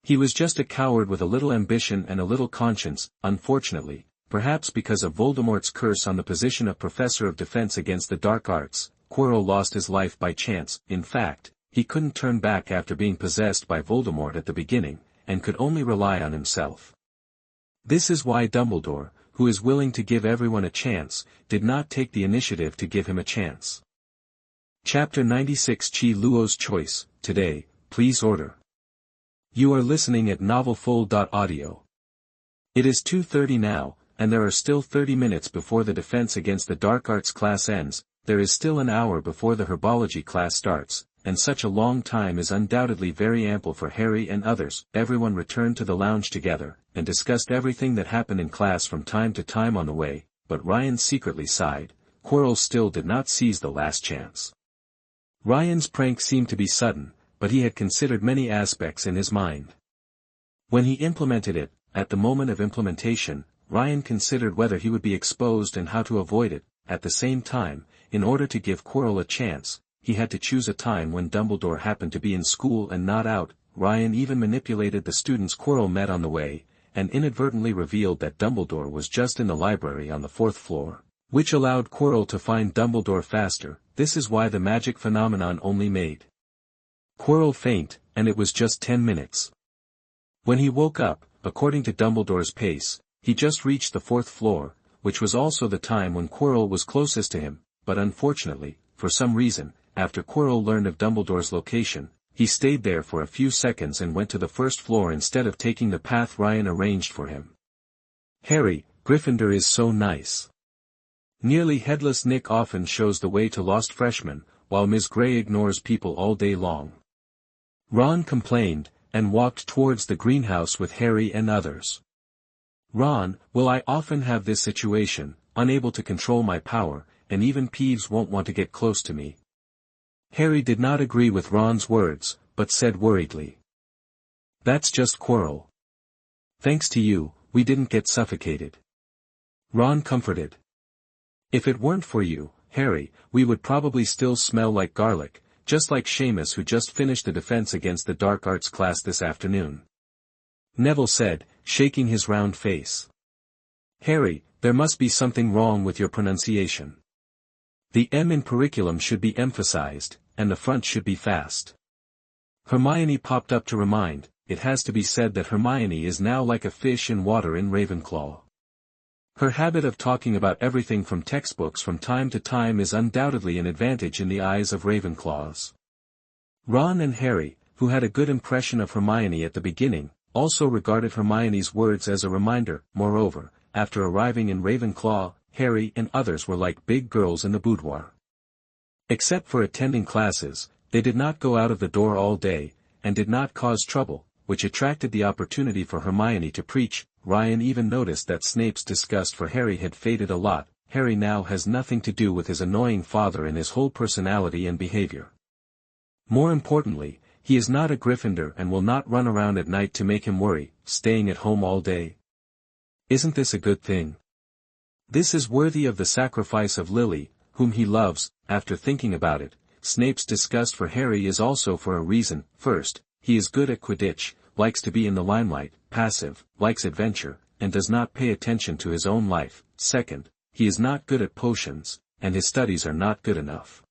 He was just a coward with a little ambition and a little conscience. Unfortunately, perhaps because of Voldemort's curse on the position of Professor of Defense against the Dark Arts, Quirrell lost his life by chance. In fact, he couldn't turn back after being possessed by Voldemort at the beginning, and could only rely on himself. This is why Dumbledore, who is willing to give everyone a chance, did not take the initiative to give him a chance. Chapter 96 Qi Luo's Choice. Today, please order. You are listening at novelfull.audio. It is 2:30 now, and there are still 30 minutes before the defense against the Dark Arts class ends. There is still an hour before the herbology class starts, and such a long time is undoubtedly very ample for Harry and others. Everyone returned to the lounge together, and discussed everything that happened in class from time to time on the way, but Ryan secretly sighed. Quirrell still did not seize the last chance. Ryan's prank seemed to be sudden, but he had considered many aspects in his mind. When he implemented it, at the moment of implementation, Ryan considered whether he would be exposed and how to avoid it. At the same time, in order to give Quirrell a chance, he had to choose a time when Dumbledore happened to be in school and not out. Ryan even manipulated the students Quirrell met on the way, and inadvertently revealed that Dumbledore was just in the library on the 4th floor, which allowed Quirrell to find Dumbledore faster. This is why the magic phenomenon only made Quirrell faint, and it was just 10 minutes. When he woke up, according to Dumbledore's pace, he just reached the 4th floor, which was also the time when Quirrell was closest to him, but unfortunately, for some reason, after Quirrell learned of Dumbledore's location, he stayed there for a few seconds and went to the 1st floor instead of taking the path Ryan arranged for him. Harry, Gryffindor is so nice. Nearly headless Nick often shows the way to lost freshmen, while Ms. Grey ignores people all day long. Ron complained, and walked towards the greenhouse with Harry and others. Ron, well, I often have this situation, unable to control my power, and even Peeves won't want to get close to me. Harry did not agree with Ron's words, but said worriedly, "That's just Quirrell. Thanks to you, we didn't get suffocated." Ron comforted. "If it weren't for you, Harry, we would probably still smell like garlic, just like Seamus who just finished the defense against the dark arts class this afternoon." Neville said, shaking his round face. "Harry, there must be something wrong with your pronunciation. The M in curriculum should be emphasized, and the front should be fast." Hermione popped up to remind. It has to be said that Hermione is now like a fish in water in Ravenclaw. Her habit of talking about everything from textbooks from time to time is undoubtedly an advantage in the eyes of Ravenclaws. Ron and Harry, who had a good impression of Hermione at the beginning, also regarded Hermione's words as a reminder. Moreover, after arriving in Ravenclaw, Harry and others were like big girls in the boudoir. Except for attending classes, they did not go out of the door all day, and did not cause trouble, which attracted the opportunity for Hermione to preach. Ryan even noticed that Snape's disgust for Harry had faded a lot. Harry now has nothing to do with his annoying father in his whole personality and behavior. More importantly, he is not a Gryffindor and will not run around at night to make him worry, staying at home all day. Isn't this a good thing? This is worthy of the sacrifice of Lily, whom he loves. After thinking about it, Snape's disgust for Harry is also for a reason. First, he is good at Quidditch, likes to be in the limelight, passive, likes adventure, and does not pay attention to his own life. Second, he is not good at potions, and his studies are not good enough.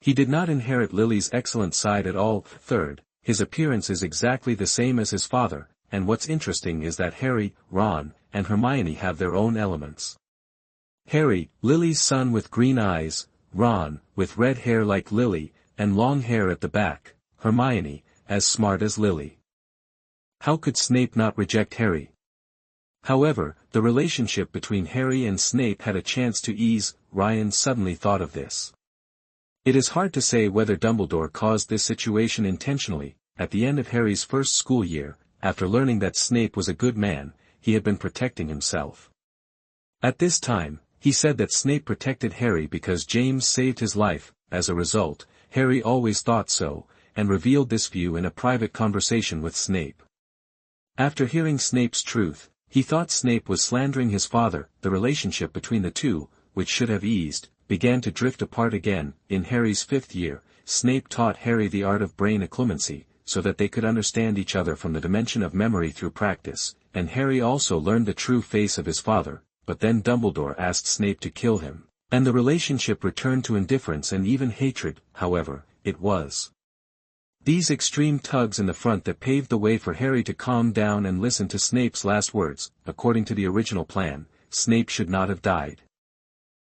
He did not inherit Lily's excellent side at all. Third, his appearance is exactly the same as his father, and what's interesting is that Harry, Ron, and Hermione have their own elements. Harry, Lily's son with green eyes, Ron, with red hair like Lily, and long hair at the back, Hermione, as smart as Lily. How could Snape not reject Harry? However, the relationship between Harry and Snape had a chance to ease. Ryan suddenly thought of this. It is hard to say whether Dumbledore caused this situation intentionally. At the end of Harry's first school year, after learning that Snape was a good man, he had been protecting himself. At this time, he said that Snape protected Harry because James saved his life. As a result, Harry always thought so, and revealed this view in a private conversation with Snape. After hearing Snape's truth, he thought Snape was slandering his father. The relationship between the two, which should have eased, began to drift apart again. In Harry's 5th year, Snape taught Harry the art of brain occlumency, so that they could understand each other from the dimension of memory through practice, and Harry also learned the true face of his father. But then Dumbledore asked Snape to kill him, and the relationship returned to indifference and even hatred. However, it was these extreme tugs in the front that paved the way for Harry to calm down and listen to Snape's last words. According to the original plan, Snape should not have died.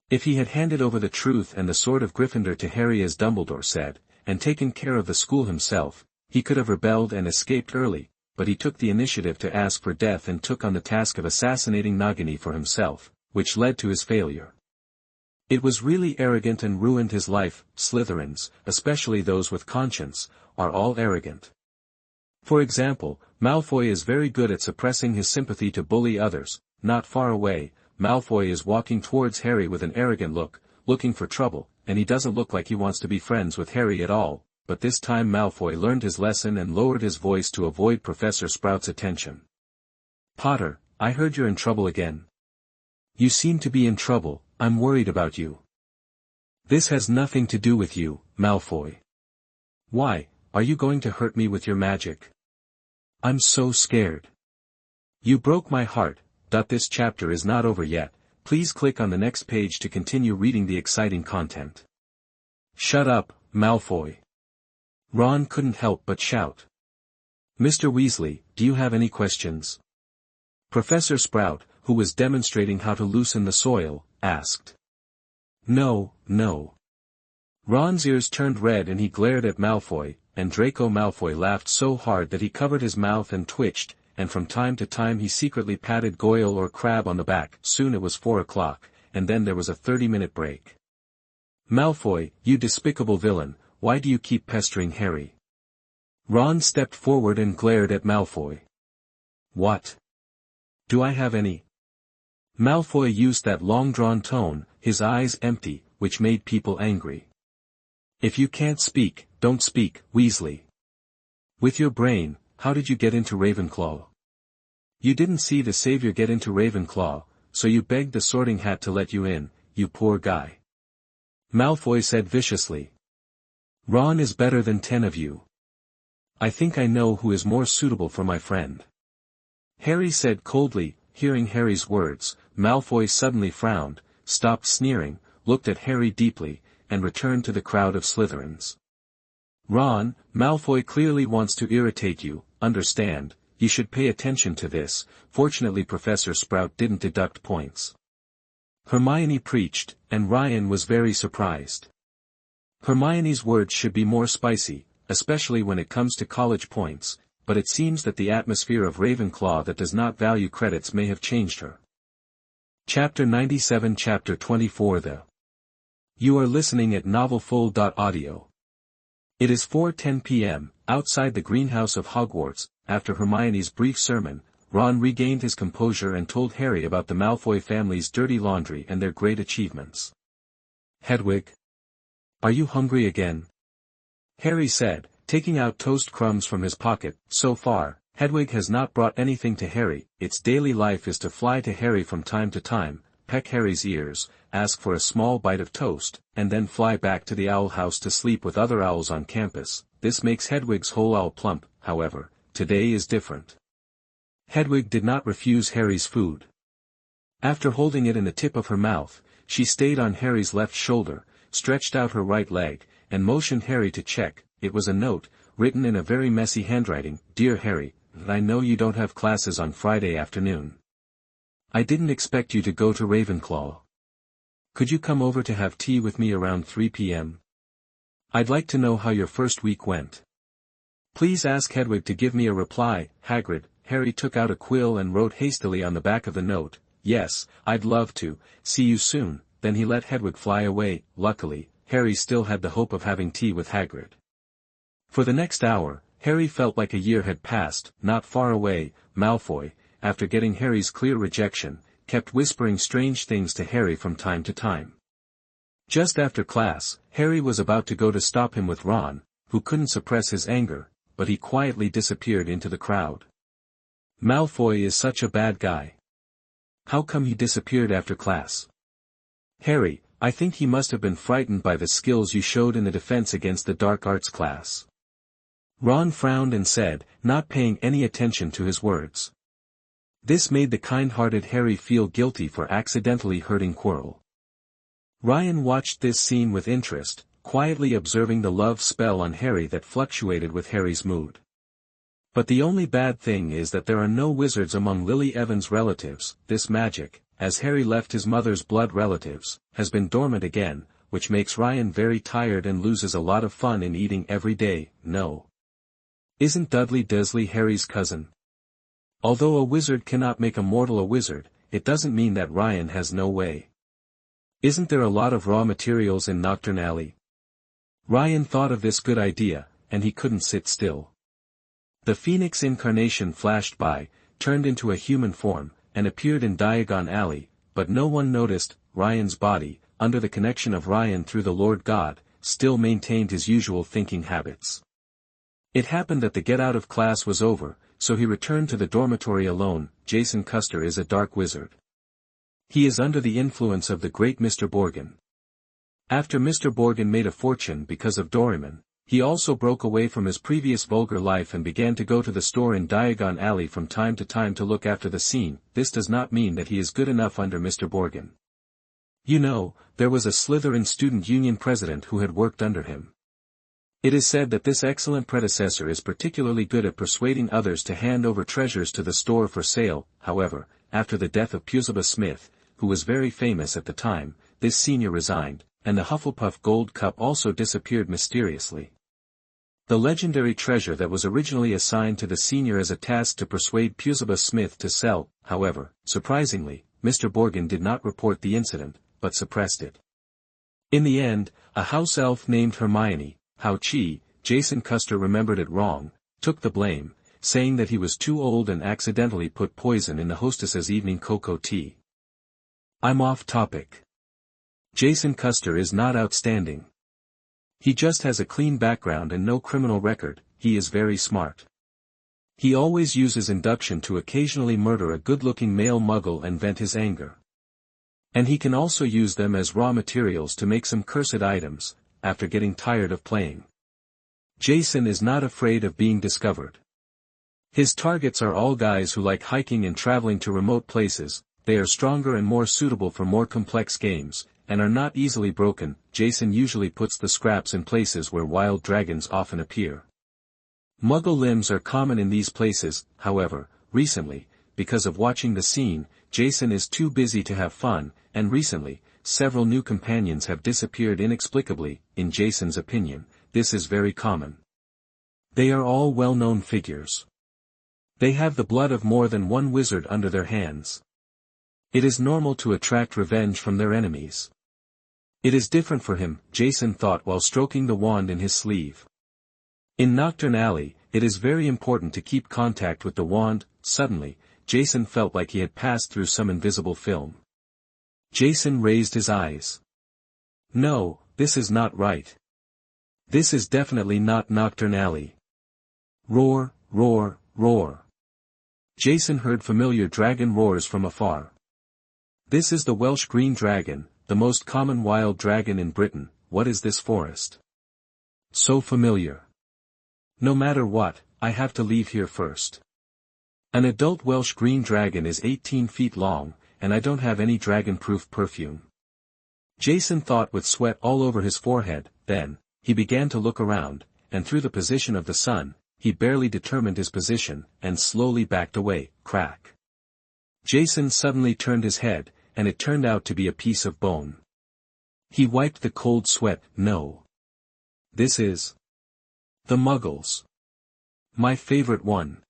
If he had handed over the truth and the sword of Gryffindor to Harry as Dumbledore said, and taken care of the school himself, he could have rebelled and escaped early, but he took the initiative to ask for death and took on the task of assassinating Nagini for himself, which led to his failure. It was really arrogant and ruined his life. Slytherins, especially those with conscience, are all arrogant. For example, Malfoy is very good at suppressing his sympathy to bully others. Not far away, Malfoy is walking towards Harry with an arrogant look, looking for trouble, and he doesn't look like he wants to be friends with Harry at all, but this time Malfoy learned his lesson and lowered his voice to avoid Professor Sprout's attention. "Potter, I heard you're in trouble again." "You seem to be in trouble, I'm worried about you." "This has nothing to do with you, Malfoy." "Why, are you going to hurt me with your magic?" "I'm so scared." "You broke my heart." This chapter is not over yet, please click on the next page to continue reading the exciting content. "Shut up, Malfoy." Ron couldn't help but shout. "Mr. Weasley, do you have any questions?" Professor Sprout, who was demonstrating how to loosen the soil, asked. No. Ron's ears turned red and he glared at Malfoy, and Draco Malfoy laughed so hard that he covered his mouth and twitched, and from time to time he secretly patted Goyle or Crabbe on the back. Soon it was 4 o'clock, and then there was a 30-minute break. "Malfoy, you despicable villain, why do you keep pestering Harry?" Ron stepped forward and glared at Malfoy. "What? Do I have any?" Malfoy used that long-drawn tone, his eyes empty, which made people angry. "If you can't speak, don't speak, Weasley. With your brain, how did you get into Ravenclaw? You didn't see the Savior get into Ravenclaw, so you begged the Sorting Hat to let you in, you poor guy." Malfoy said viciously. "Ron is better than 10 of you. I think I know who is more suitable for my friend." Harry said coldly. Hearing Harry's words, Malfoy suddenly frowned, stopped sneering, looked at Harry deeply, and returned to the crowd of Slytherins. "Ron, Malfoy clearly wants to irritate you, understand, you should pay attention to this." Fortunately Professor Sprout didn't deduct points. Hermione preached, and Ryan was very surprised. Hermione's words should be more spicy, especially when it comes to college points, but it seems that the atmosphere of Ravenclaw that does not value credits may have changed her. Chapter 97 Chapter 24 You are listening at novelfull.audio. It is 4:10 p.m., outside the greenhouse of Hogwarts. After Hermione's brief sermon, Ron regained his composure and told Harry about the Malfoy family's dirty laundry and their great achievements. "Hedwig? Are you hungry again?" Harry said, taking out toast crumbs from his pocket. So far, Hedwig has not brought anything to Harry. Its daily life is to fly to Harry from time to time, peck Harry's ears, ask for a small bite of toast, and then fly back to the owl house to sleep with other owls on campus. This makes Hedwig's whole owl plump. However, today is different. Hedwig did not refuse Harry's food. After holding it in the tip of her mouth, she stayed on Harry's left shoulder, stretched out her right leg, and motioned Harry to check. It was a note, written in a very messy handwriting. "Dear Harry, I know you don't have classes on Friday afternoon. I didn't expect you to go to Ravenclaw. Could you come over to have tea with me around 3 p.m.? I'd like to know how your first week went. Please ask Hedwig to give me a reply, Hagrid." Harry took out a quill and wrote hastily on the back of the note, "Yes, I'd love to, see you soon." Then he let Hedwig fly away. Luckily, Harry still had the hope of having tea with Hagrid. For the next hour, Harry felt like a year had passed. Not far away, Malfoy, after getting Harry's clear rejection, kept whispering strange things to Harry from time to time. Just after class, Harry was about to go to stop him with Ron, who couldn't suppress his anger, but he quietly disappeared into the crowd. "Malfoy is such a bad guy. How come he disappeared after class?" "Harry, I think he must have been frightened by the skills you showed in the defense against the dark arts class." Ron frowned and said, not paying any attention to his words. This made the kind-hearted Harry feel guilty for accidentally hurting Quirrell. Ryan watched this scene with interest, quietly observing the love spell on Harry that fluctuated with Harry's mood. But the only bad thing is that there are no wizards among Lily Evans' relatives. This magic, as Harry left his mother's blood relatives, has been dormant again, which makes Ryan very tired and loses a lot of fun in eating every day. No. Isn't Dudley Desley Harry's cousin? Although a wizard cannot make a mortal a wizard, it doesn't mean that Ryan has no way. Isn't there a lot of raw materials in Nocturne Alley? Ryan thought of this good idea, and he couldn't sit still. The Phoenix incarnation flashed by, turned into a human form, and appeared in Diagon Alley, but no one noticed. Ryan's body, under the connection of Ryan through the Lord God, still maintained his usual thinking habits. It happened that the get-out of class was over, so he returned to the dormitory alone. Jason Custer is a dark wizard. He is under the influence of the great Mr. Borgin. After Mr. Borgin made a fortune because of Doraemon, he also broke away from his previous vulgar life and began to go to the store in Diagon Alley from time to time to look after the scene. This does not mean that he is good enough under Mr. Borgin. You know, there was a Slytherin student union president who had worked under him. It is said that this excellent predecessor is particularly good at persuading others to hand over treasures to the store for sale. However, after the death of Pusaba Smith, who was very famous at the time, this senior resigned, and the Hufflepuff Gold Cup also disappeared mysteriously. The legendary treasure that was originally assigned to the senior as a task to persuade Pusaba Smith to sell, however, surprisingly, Mr. Borgin did not report the incident, but suppressed it. In the end, a house elf named Hermione, Chi, Jason Custer remembered it wrong, took the blame, saying that he was too old and accidentally put poison in the hostess's evening cocoa tea. I'm off topic. Jason Custer is not outstanding. He just has a clean background and no criminal record. He is very smart. He always uses induction to occasionally murder a good-looking male muggle and vent his anger. And he can also use them as raw materials to make some cursed items, after getting tired of playing. Jason is not afraid of being discovered. His targets are all guys who like hiking and traveling to remote places. They are stronger and more suitable for more complex games, and are not easily broken. Jason usually puts the scraps in places where wild dragons often appear. Muggle limbs are common in these places. However, recently, because of watching the scene, Jason is too busy to have fun, and recently, several new companions have disappeared inexplicably. In Jason's opinion, this is very common. They are all well-known figures. They have the blood of more than one wizard under their hands. It is normal to attract revenge from their enemies. It is different for him, Jason thought while stroking the wand in his sleeve. In Nocturne Alley, it is very important to keep contact with the wand. Suddenly, Jason felt like he had passed through some invisible film. Jason raised his eyes. No, this is not right. This is definitely not Nocturne Alley. Roar, roar, roar. Jason heard familiar dragon roars from afar. This is the Welsh green dragon, the most common wild dragon in Britain. What is this forest? So familiar. No matter what, I have to leave here first. An adult Welsh green dragon is 18 feet long, and I don't have any dragon-proof perfume. Jason thought with sweat all over his forehead. Then, he began to look around, and through the position of the sun, he barely determined his position, and slowly backed away. Crack. Jason suddenly turned his head, and it turned out to be a piece of bone. He wiped the cold sweat. No. This is the Muggles. My favorite one.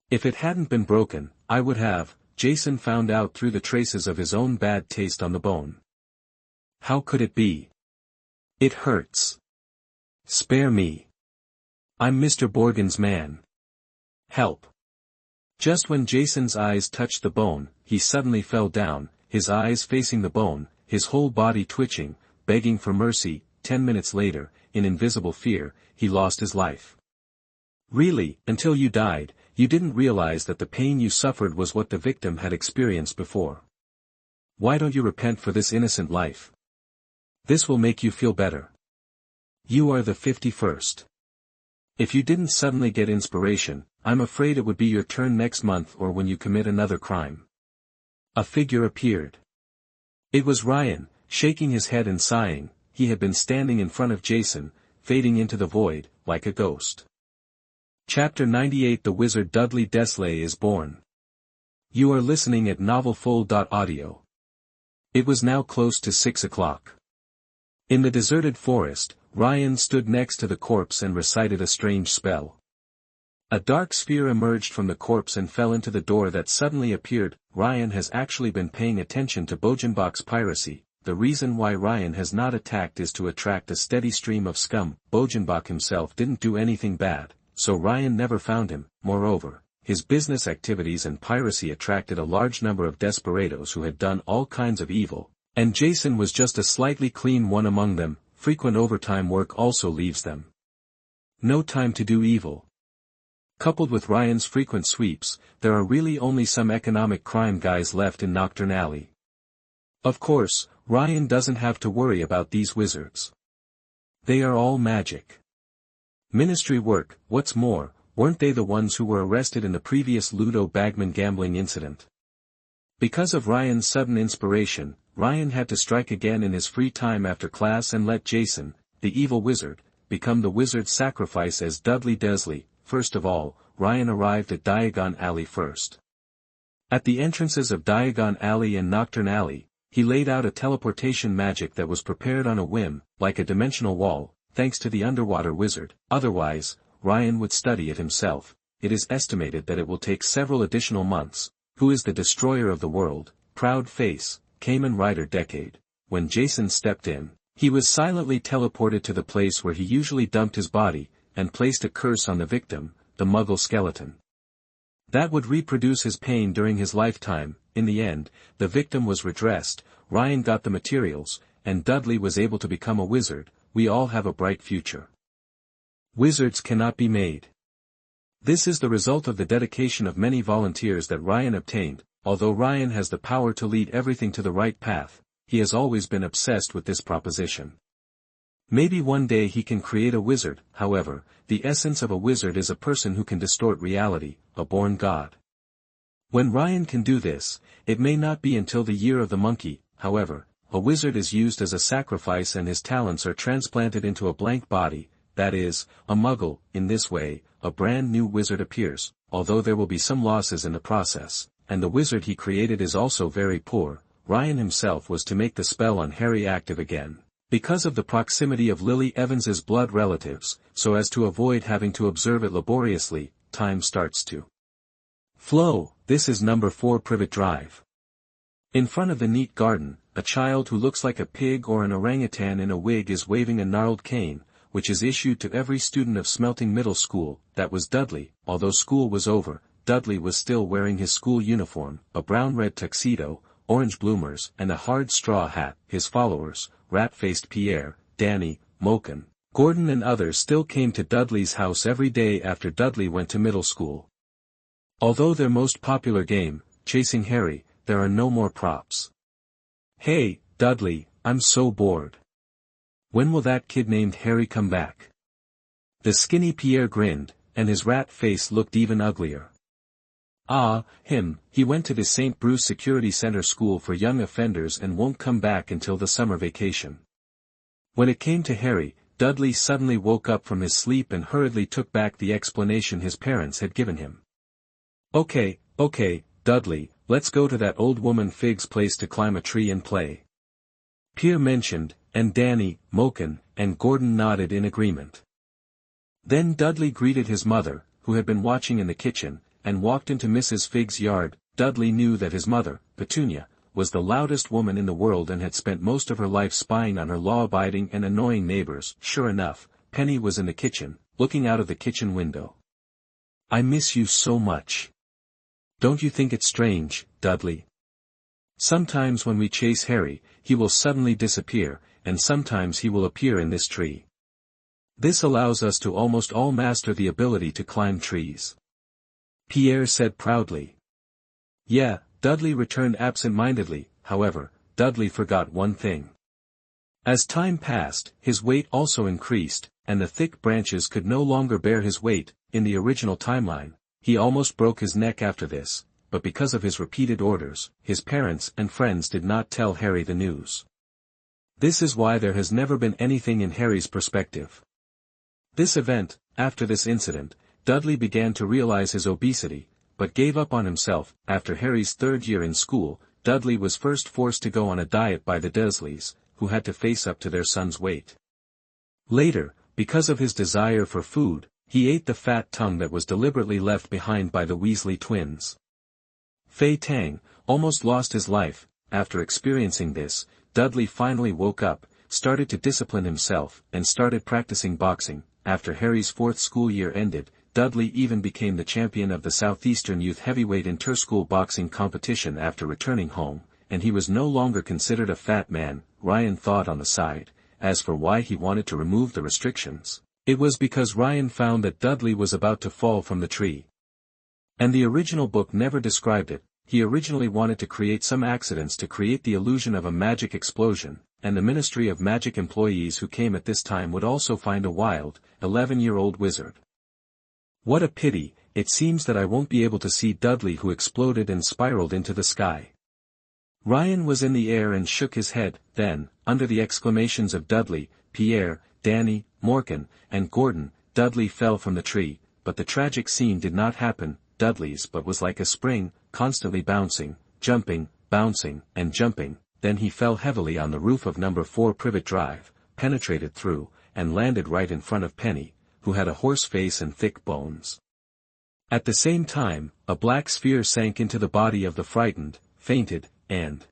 If it hadn't been broken, I would have. Jason found out through the traces of his own bad taste on the bone. How could it be? It hurts. Spare me. I'm Mr. Borgin's man. Help. Just when Jason's eyes touched the bone, he suddenly fell down, his eyes facing the bone, his whole body twitching, begging for mercy. 10 minutes later, in invisible fear, he lost his life. Really, until you died, you didn't realize that the pain you suffered was what the victim had experienced before. Why don't you repent for this innocent life? This will make you feel better. You are the 51st. If you didn't suddenly get inspiration, I'm afraid it would be your turn next month or when you commit another crime. A figure appeared. It was Ryan, shaking his head and sighing. He had been standing in front of Jason, fading into the void, like a ghost. Chapter 98 The Wizard Dudley Desley is born. You are listening at novelfull.audio. It was now close to 6 o'clock. In the deserted forest, Ryan stood next to the corpse and recited a strange spell. A dark sphere emerged from the corpse and fell into the door that suddenly appeared. Ryan has actually been paying attention to Bogenbach's piracy. the reason why Ryan has not attacked is to attract a steady stream of scum. Bogenbach himself didn't do anything bad, so Ryan never found him. Moreover, his business activities and piracy attracted a large number of desperados who had done all kinds of evil, and Jason was just a slightly clean one among them. Frequent overtime work also leaves them no time to do evil. Coupled with Ryan's frequent sweeps, there are really only some economic crime guys left in Knockturn Alley. Of course, Ryan doesn't have to worry about these wizards. They are all magic. Ministry work. What's more, weren't they the ones who were arrested in the previous Ludo Bagman gambling incident? Because of Ryan's sudden inspiration, Ryan had to strike again in his free time after class and let Jason, the evil wizard, become the wizard's sacrifice as Dudley Desley. First of all, Ryan arrived at Diagon Alley first. At the entrances of Diagon Alley and Knockturn Alley, he laid out a teleportation magic that was prepared on a whim, like a dimensional wall, thanks to the underwater wizard. Otherwise, Ryan would study it himself. It is estimated that it will take several additional months. Who is the destroyer of the world? Proud face, Kamen Rider decade. When Jason stepped in, he was silently teleported to the place where he usually dumped his body, and placed a curse on the victim, the Muggle skeleton. That would reproduce his pain during his lifetime. In the end, the victim was redressed, Ryan got the materials, and Dudley was able to become a wizard. We all have a bright future. Wizards cannot be made. This is the result of the dedication of many volunteers that Ryan obtained. Although Ryan has the power to lead everything to the right path, he has always been obsessed with this proposition. Maybe one day he can create a wizard. However, the essence of a wizard is a person who can distort reality, a born god. When Ryan can do this, it may not be until the year of the monkey. However, a wizard is used as a sacrifice and his talents are transplanted into a blank body, that is, a muggle. In this way, a brand new wizard appears, although there will be some losses in the process, and the wizard he created is also very poor. Ryan himself was to make the spell on Harry active again, because of the proximity of Lily Evans's blood relatives, so as to avoid having to observe it laboriously. Time starts to flow. This is number 4 Privet Drive. In front of the neat garden, a child who looks like a pig or an orangutan in a wig is waving a gnarled cane, which is issued to every student of Smelting Middle School. That was Dudley. Although school was over, Dudley was still wearing his school uniform, a brown-red tuxedo, orange bloomers, and a hard straw hat. His followers, rat-faced Pierre, Danny, Moken, Gordon and others still came to Dudley's house every day after Dudley went to middle school. Although their most popular game, Chasing Harry, there are no more props. Hey, Dudley, I'm so bored. When will that kid named Harry come back? The skinny Pierre grinned, and his rat face looked even uglier. Ah, him, he went to the St. Bruce Security Center School for Young Offenders and won't come back until the summer vacation. When it came to Harry, Dudley suddenly woke up from his sleep and hurriedly took back the explanation his parents had given him. Okay, Dudley, let's go to that old woman Fig's place to climb a tree and play. Pierre mentioned, and Danny, Moken, and Gordon nodded in agreement. Then Dudley greeted his mother, who had been watching in the kitchen, and walked into Mrs. Fig's yard. Dudley knew that his mother, Petunia, was the loudest woman in the world and had spent most of her life spying on her law-abiding and annoying neighbors. Sure enough, Penny was in the kitchen, looking out of the kitchen window. I miss you so much. Don't you think it's strange, Dudley? Sometimes when we chase Harry, he will suddenly disappear, and sometimes he will appear in this tree. This allows us to almost all master the ability to climb trees. Pierre said proudly. Yeah, Dudley returned absent-mindedly. However, Dudley forgot one thing. As time passed, his weight also increased, and the thick branches could no longer bear his weight. In the original timeline, he almost broke his neck after this, but because of his repeated orders, his parents and friends did not tell Harry the news. This is why there has never been anything in Harry's perspective. This event, after this incident, Dudley began to realize his obesity, but gave up on himself. After Harry's 3rd year in school, Dudley was first forced to go on a diet by the Desleys, who had to face up to their son's weight. Later, because of his desire for food, he ate the fat tongue that was deliberately left behind by the Weasley twins. Fei Tang almost lost his life. After experiencing this, Dudley finally woke up, started to discipline himself, and started practicing boxing. After Harry's 4th school year ended, Dudley even became the champion of the Southeastern Youth Heavyweight Inter-School Boxing Competition after returning home, and he was no longer considered a fat man, Ryan thought on the side. As for why he wanted to remove the restrictions, it was because Ryan found that Dudley was about to fall from the tree. And the original book never described it. He originally wanted to create some accidents to create the illusion of a magic explosion, and the Ministry of Magic employees who came at this time would also find a wild, 11-year-old wizard. What a pity, it seems that I won't be able to see Dudley who exploded and spiraled into the sky. Ryan was in the air and shook his head. Then, under the exclamations of Dudley, Pierre, Danny, Morkan, and Gordon, Dudley fell from the tree, but the tragic scene did not happen. Dudley's but was like a spring, constantly bouncing, jumping, bouncing, and jumping. Then he fell heavily on the roof of number 4 Privet Drive, penetrated through, and landed right in front of Penny, who had a horse face and thick bones. At the same time, a black sphere sank into the body of the frightened, fainted, and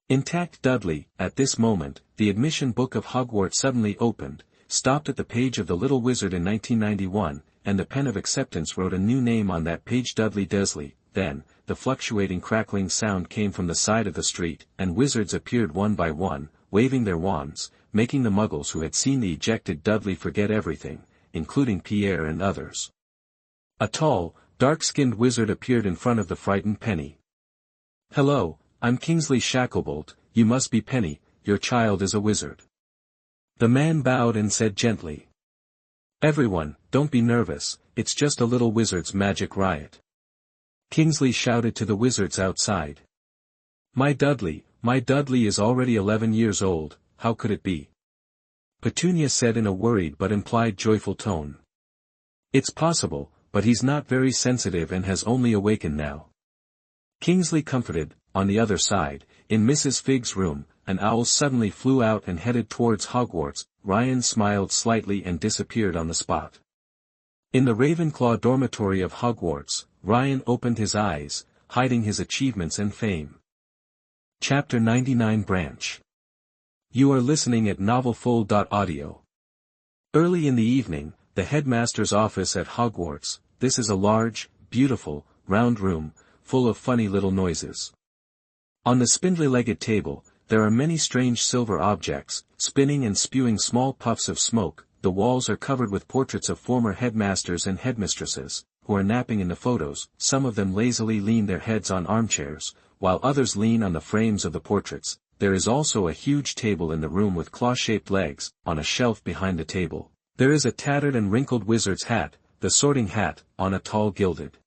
intact Dudley. At this moment, the admission book of Hogwarts suddenly opened, stopped at the page of the Little Wizard in 1991, and the pen of acceptance wrote a new name on that page, Dudley Desley. Then, the fluctuating crackling sound came from the side of the street, and wizards appeared one by one, waving their wands, making the muggles who had seen the ejected Dudley forget everything, including Pierre and others. A tall, dark-skinned wizard appeared in front of the frightened Penny. "Hello, I'm Kingsley Shacklebolt. You must be Penny, your child is a wizard." The man bowed and said gently, "Everyone, don't be nervous, it's just a little wizard's magic riot." Kingsley shouted to the wizards outside. My Dudley is already 11 years old, how could it be?" Petunia said in a worried but implied joyful tone. "It's possible, but he's not very sensitive and has only awakened now." Kingsley comforted. On the other side, in Mrs. Figg's room, an owl suddenly flew out and headed towards Hogwarts. Ryan smiled slightly and disappeared on the spot. In the Ravenclaw dormitory of Hogwarts, Ryan opened his eyes, hiding his achievements and fame. Chapter 99 Branch. You are listening at novelfull.audio. Early in the evening, the headmaster's office at Hogwarts. This is a large, beautiful, round room, full of funny little noises. On the spindly-legged table, there are many strange silver objects, spinning and spewing small puffs of smoke. The walls are covered with portraits of former headmasters and headmistresses, who are napping in the photos. Some of them lazily lean their heads on armchairs, while others lean on the frames of the portraits. There is also a huge table in the room with claw-shaped legs. On a shelf behind the table, there is a tattered and wrinkled wizard's hat, the sorting hat, on a tall gilded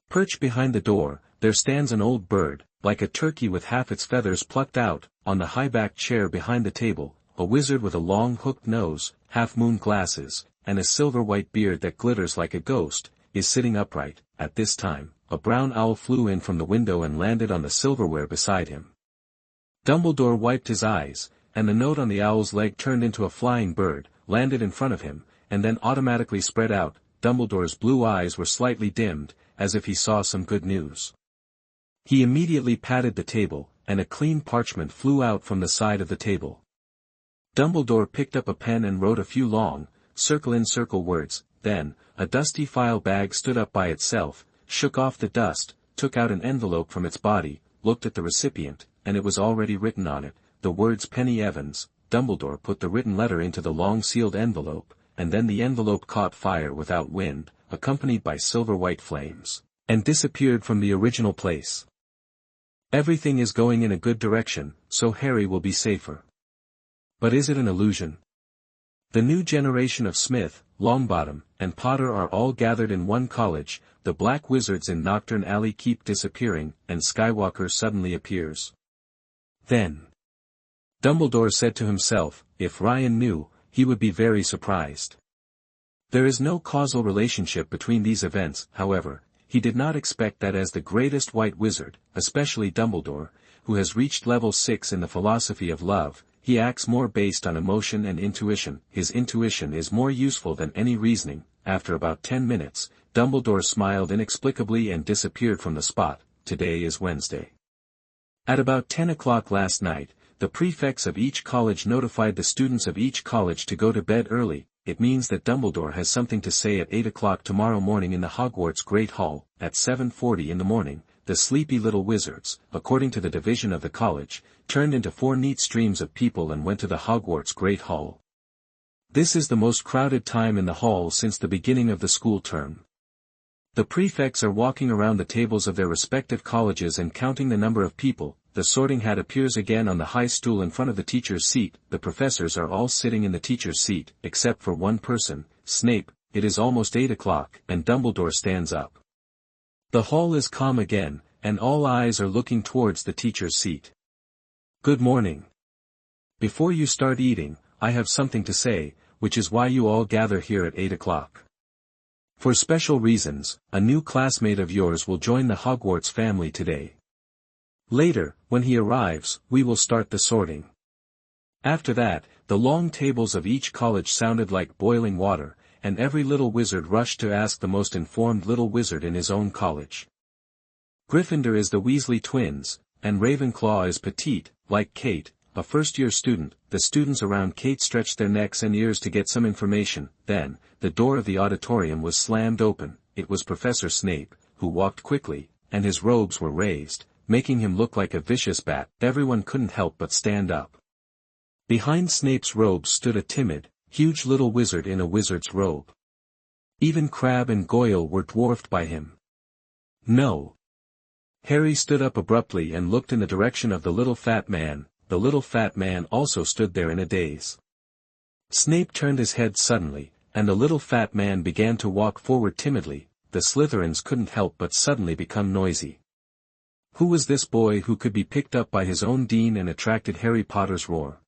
perch behind the door. There stands an old bird, like a turkey with half its feathers plucked out. On the high-backed chair behind the table, a wizard with a long hooked nose, half-moon glasses, and a silver-white beard that glitters like a ghost, is sitting upright. At this time, a brown owl flew in from the window and landed on the silverware beside him. Dumbledore wiped his eyes, and the note on the owl's leg turned into a flying bird, landed in front of him, and then automatically spread out. Dumbledore's blue eyes were slightly dimmed, as if he saw some good news. He immediately patted the table, and a clean parchment flew out from the side of the table. Dumbledore picked up a pen and wrote a few long, circle-in-circle words. Then, a dusty file bag stood up by itself, shook off the dust, took out an envelope from its body, looked at the recipient, and it was already written on it, the words Penny Evans. Dumbledore put the written letter into the long sealed envelope, and then the envelope caught fire without wind, accompanied by silver-white flames, and disappeared from the original place. Everything is going in a good direction, so Harry will be safer. But is it an illusion? The new generation of Smith, Longbottom, and Potter are all gathered in one college. The black wizards in Nocturne Alley keep disappearing, and Skywalker suddenly appears. Then, Dumbledore said to himself, if Ryan knew, he would be very surprised. There is no causal relationship between these events. However, he did not expect that as the greatest white wizard, especially Dumbledore, who has reached level 6 in the philosophy of love, he acts more based on emotion and intuition. His intuition is more useful than any reasoning. After about 10 minutes, Dumbledore smiled inexplicably and disappeared from the spot. Today is Wednesday. At about 10 o'clock last night, the prefects of each college notified the students of each college to go to bed early. It means that Dumbledore has something to say at 8 o'clock tomorrow morning in the Hogwarts Great Hall. At 7:40 in the morning, the sleepy little wizards, according to the division of the college, turned into 4 neat streams of people and went to the Hogwarts Great Hall. This is the most crowded time in the hall since the beginning of the school term. The prefects are walking around the tables of their respective colleges and counting the number of people. The sorting hat appears again on the high stool in front of the teacher's seat. The professors are all sitting in the teacher's seat, except for one person, Snape. It is almost 8 o'clock, and Dumbledore stands up. The hall is calm again, and all eyes are looking towards the teacher's seat. Good morning. Before you start eating, I have something to say, which is why you all gather here at 8 o'clock. For special reasons, a new classmate of yours will join the Hogwarts family today. Later, when he arrives, we will start the sorting. After that, the long tables of each college sounded like boiling water, and every little wizard rushed to ask the most informed little wizard in his own college. Gryffindor is the Weasley twins, and Ravenclaw is petite, like Kate, a first-year student. The students around Kate stretched their necks and ears to get some information. Then, the door of the auditorium was slammed open. It was Professor Snape, who walked quickly, and his robes were raised, making him look like a vicious bat. Everyone couldn't help but stand up. Behind Snape's robes stood a timid, huge little wizard in a wizard's robe. Even Crabbe and Goyle were dwarfed by him. No. Harry stood up abruptly and looked in the direction of the little fat man. The little fat man also stood there in a daze. Snape turned his head suddenly, and the little fat man began to walk forward timidly. The Slytherins couldn't help but suddenly become noisy. Who was this boy who could be picked up by his own dean and attracted Harry Potter's roar?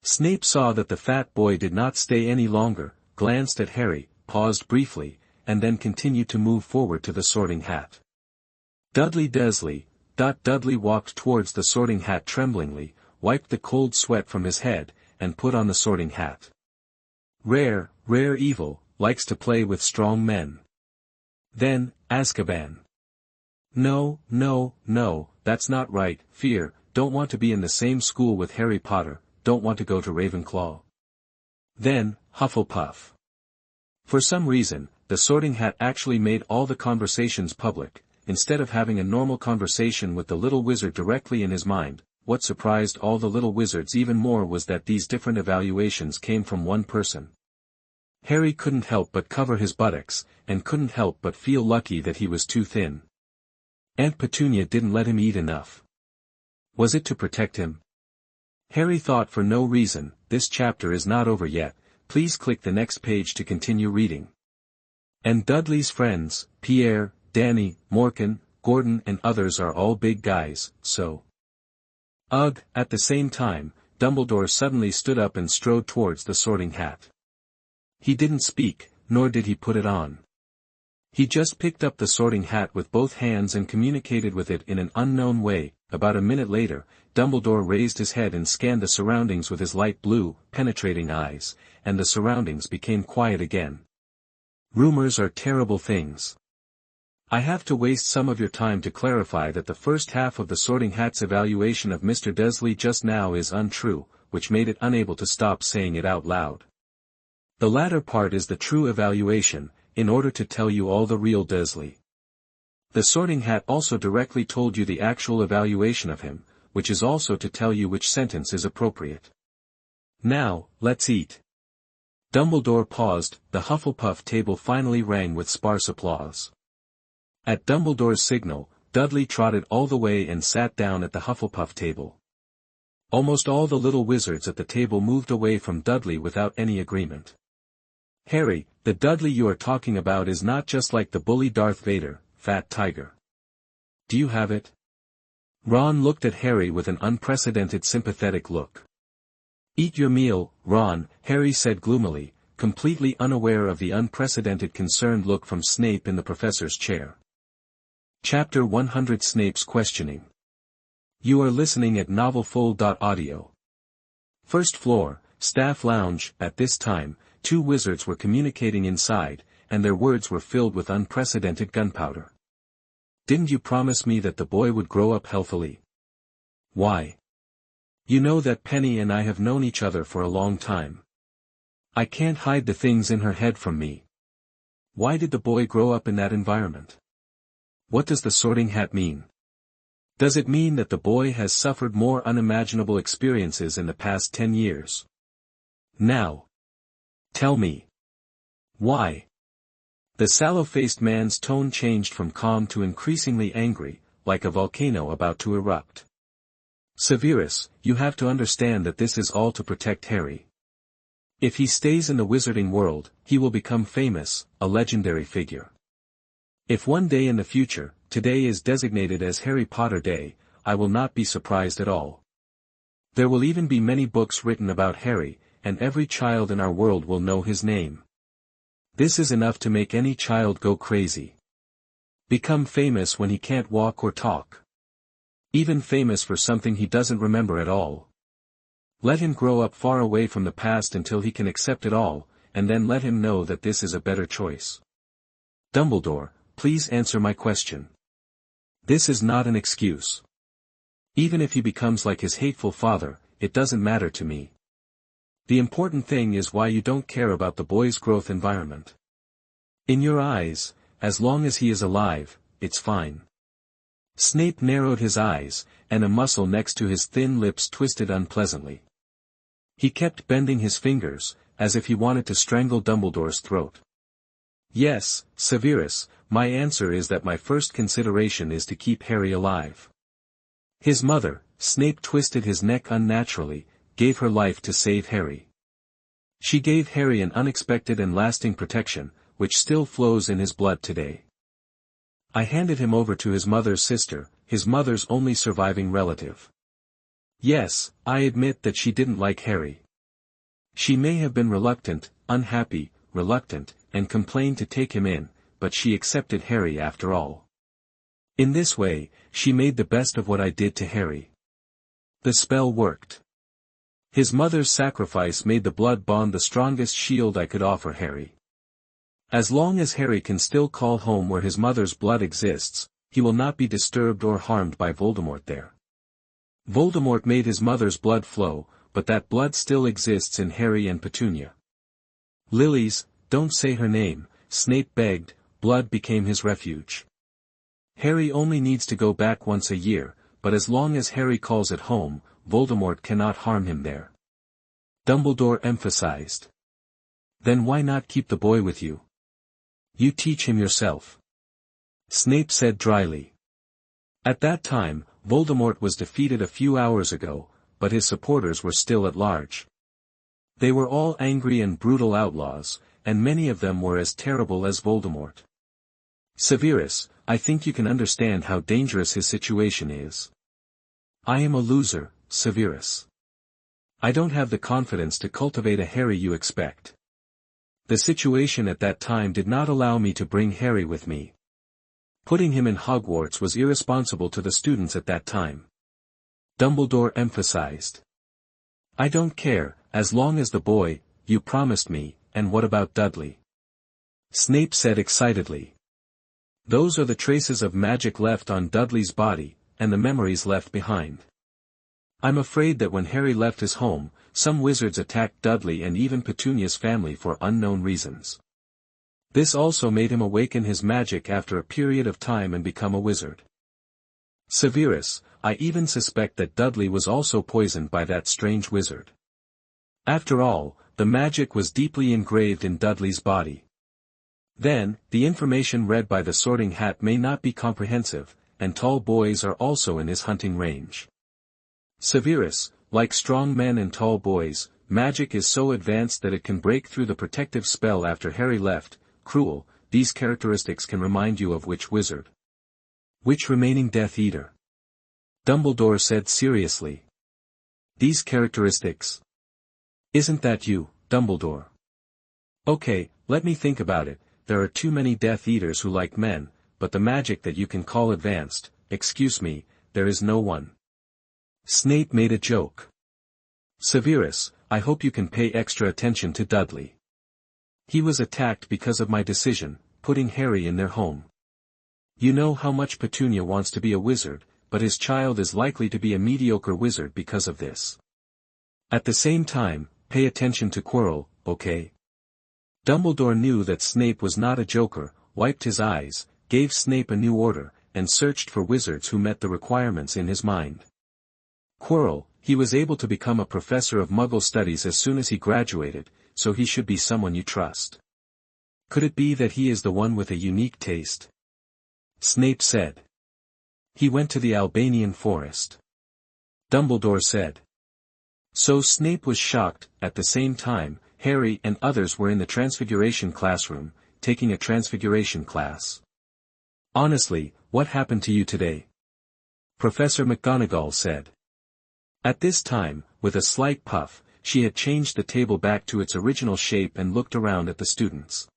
Snape saw that the fat boy did not stay any longer, glanced at Harry, paused briefly, and then continued to move forward to the sorting hat. Dudley Desley. Dudley walked towards the sorting hat tremblingly, wiped the cold sweat from his head, and put on the sorting hat. Rare evil, likes to play with strong men. Then, Azkaban. No, that's not right. Fear, don't want to be in the same school with Harry Potter, don't want to go to Ravenclaw. Then, Hufflepuff. For some reason, the sorting hat actually made all the conversations public. Instead of having a normal conversation with the little wizard directly in his mind, what surprised all the little wizards even more was that these different evaluations came from one person. Harry couldn't help but cover his buttocks, and couldn't help but feel lucky that he was too thin. Aunt Petunia didn't let him eat enough. Was it to protect him? Harry thought for no reason. This chapter is not over yet. Please click the next page to continue reading. And Dudley's friends, Pierre, Danny, Morkan, Gordon and others are all big guys, so. Ugh! At the same time, Dumbledore suddenly stood up and strode towards the sorting hat. He didn't speak, nor did he put it on. He just picked up the sorting hat with both hands and communicated with it in an unknown way. About a minute later, Dumbledore raised his head and scanned the surroundings with his light blue, penetrating eyes, and the surroundings became quiet again. Rumors are terrible things. I have to waste some of your time to clarify that the first half of the sorting hat's evaluation of Mr. Desley just now is untrue, which made it unable to stop saying it out loud. The latter part is the true evaluation, in order to tell you all the real Desley. The sorting hat also directly told you the actual evaluation of him, which is also to tell you which sentence is appropriate. Now, let's eat. Dumbledore paused. The Hufflepuff table finally rang with sparse applause. At Dumbledore's signal, Dudley trotted all the way and sat down at the Hufflepuff table. Almost all the little wizards at the table moved away from Dudley without any agreement. Harry, the Dudley you are talking about is not just like the bully Darth Vader, Fat Tiger. Do you have it? Ron looked at Harry with an unprecedented sympathetic look. Eat your meal, Ron, Harry said gloomily, completely unaware of the unprecedented concerned look from Snape in the professor's chair. Chapter 100 Snape's Questioning. You are listening at novelfull.audio. First floor, staff lounge. At this time, two wizards were communicating inside, and their words were filled with unprecedented gunpowder. Didn't you promise me that the boy would grow up healthily? Why? You know that Penny and I have known each other for a long time. I can't hide the things in her head from me. Why did the boy grow up in that environment? What does the Sorting Hat mean? Does it mean that the boy has suffered more unimaginable experiences in the past 10 years? Now. Tell me. Why? The sallow-faced man's tone changed from calm to increasingly angry, like a volcano about to erupt. Severus, you have to understand that this is all to protect Harry. If he stays in the wizarding world, he will become famous, a legendary figure. If one day in the future, today is designated as Harry Potter Day, I will not be surprised at all. There will even be many books written about Harry, and every child in our world will know his name. This is enough to make any child go crazy. Become famous when he can't walk or talk. Even famous for something he doesn't remember at all. Let him grow up far away from the past until he can accept it all, and then let him know that this is a better choice. Dumbledore, please answer my question. This is not an excuse. Even if he becomes like his hateful father, it doesn't matter to me. The important thing is why you don't care about the boy's growth environment. In your eyes, as long as he is alive, it's fine. Snape narrowed his eyes, and a muscle next to his thin lips twisted unpleasantly. He kept bending his fingers, as if he wanted to strangle Dumbledore's throat. Yes, Severus, my answer is that my first consideration is to keep Harry alive. His mother, Snape twisted his neck unnaturally, gave her life to save Harry. She gave Harry an unexpected and lasting protection, which still flows in his blood today. I handed him over to his mother's sister, his mother's only surviving relative. Yes, I admit that she didn't like Harry. She may have been reluctant, unhappy, reluctant, and complained to take him in, but she accepted Harry after all. In this way, she made the best of what I did to Harry. The spell worked. His mother's sacrifice made the blood bond the strongest shield I could offer Harry. As long as Harry can still call home where his mother's blood exists, he will not be disturbed or harmed by Voldemort there. Voldemort made his mother's blood flow, but that blood still exists in Harry and Petunia. Lilies, don't say her name, Snape begged, blood became his refuge. Harry only needs to go back once a year, but as long as Harry calls it home, Voldemort cannot harm him there. Dumbledore emphasized. Then why not keep the boy with you? You teach him yourself. Snape said dryly. At that time, Voldemort was defeated a few hours ago, but his supporters were still at large. They were all angry and brutal outlaws, and many of them were as terrible as Voldemort. Severus, I think you can understand how dangerous his situation is. I am a loser, Severus. I don't have the confidence to cultivate a Harry you expect. The situation at that time did not allow me to bring Harry with me. Putting him in Hogwarts was irresponsible to the students at that time. Dumbledore emphasized. I don't care, as long as the boy, you promised me, and what about Dudley? Snape said excitedly. Those are the traces of magic left on Dudley's body, and the memories left behind. I'm afraid that when Harry left his home, some wizards attacked Dudley and even Petunia's family for unknown reasons. This also made him awaken his magic after a period of time and become a wizard. Severus, I even suspect that Dudley was also poisoned by that strange wizard. After all, the magic was deeply engraved in Dudley's body. Then, the information read by the Sorting Hat may not be comprehensive, and tall boys are also in his hunting range. Severus, like strong men and tall boys, magic is so advanced that it can break through the protective spell after Harry left. Cruel, these characteristics can remind you of which wizard? Which remaining Death Eater? Dumbledore said seriously. These characteristics. Isn't that you, Dumbledore? Okay, let me think about it. There are too many Death Eaters who like men, but the magic that you can call advanced, excuse me, there is no one. Snape made a joke. Severus, I hope you can pay extra attention to Dudley. He was attacked because of my decision, putting Harry in their home. You know how much Petunia wants to be a wizard, but his child is likely to be a mediocre wizard because of this. At the same time, pay attention to Quirrell, okay? Dumbledore knew that Snape was not a joker, wiped his eyes, gave Snape a new order, and searched for wizards who met the requirements in his mind. Quirrell, he was able to become a professor of Muggle studies as soon as he graduated, so he should be someone you trust. Could it be that he is the one with a unique taste? Snape said. He went to the Albanian forest. Dumbledore said. So Snape was shocked. At the same time, Harry and others were in the Transfiguration classroom, taking a Transfiguration class. Honestly, what happened to you today? Professor McGonagall said. At this time, with a slight puff, she had changed the table back to its original shape and looked around at the students.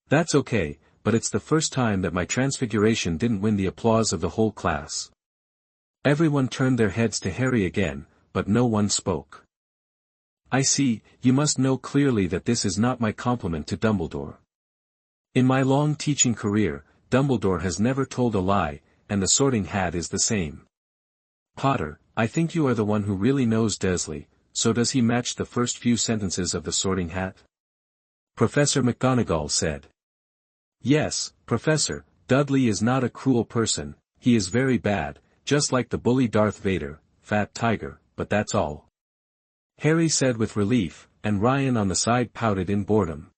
That's okay, but it's the first time that my transfiguration didn't win the applause of the whole class. Everyone turned their heads to Harry again, but no one spoke. I see, you must know clearly that this is not my compliment to Dumbledore. In my long teaching career, Dumbledore has never told a lie, and the Sorting Hat is the same. Potter, I think you are the one who really knows Desley, so does he match the first few sentences of the Sorting Hat? Professor McGonagall said. Yes, Professor, Dudley is not a cruel person, he is very bad, just like the bully Darth Vader, Fat Tiger, but that's all. Harry said with relief, and Ryan on the side pouted in boredom.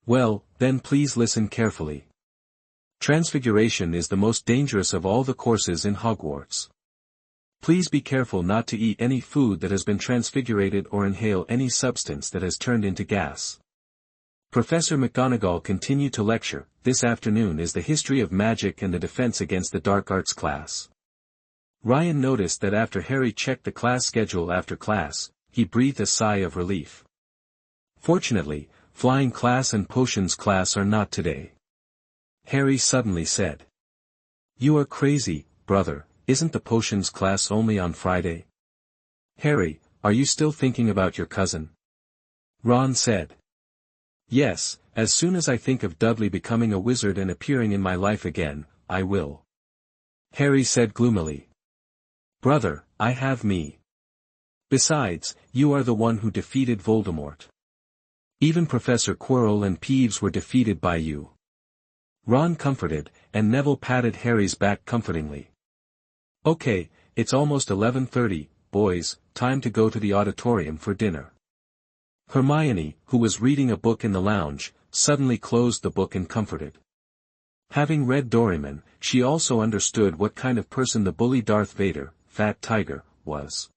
Well, then please listen carefully. Transfiguration is the most dangerous of all the courses in Hogwarts. Please be careful not to eat any food that has been transfigurated or inhale any substance that has turned into gas. Professor McGonagall continued to lecture. This afternoon is the history of magic and the defense against the dark arts class. Ryan noticed that after Harry checked the class schedule after class, he breathed a sigh of relief. Fortunately, flying class and potions class are not today. Harry suddenly said. You are crazy, brother, isn't the potions class only on Friday? Harry, are you still thinking about your cousin? Ron said. Yes, as soon as I think of Dudley becoming a wizard and appearing in my life again, I will. Harry said gloomily. Brother, I have me. Besides, you are the one who defeated Voldemort. Even Professor Quirrell and Peeves were defeated by you. Ron comforted, and Neville patted Harry's back comfortingly. Okay, it's almost 11:30, boys, time to go to the auditorium for dinner. Hermione, who was reading a book in the lounge, suddenly closed the book and comforted. Having read Doraemon, she also understood what kind of person the bully Darth Vader, Fat Tiger, was.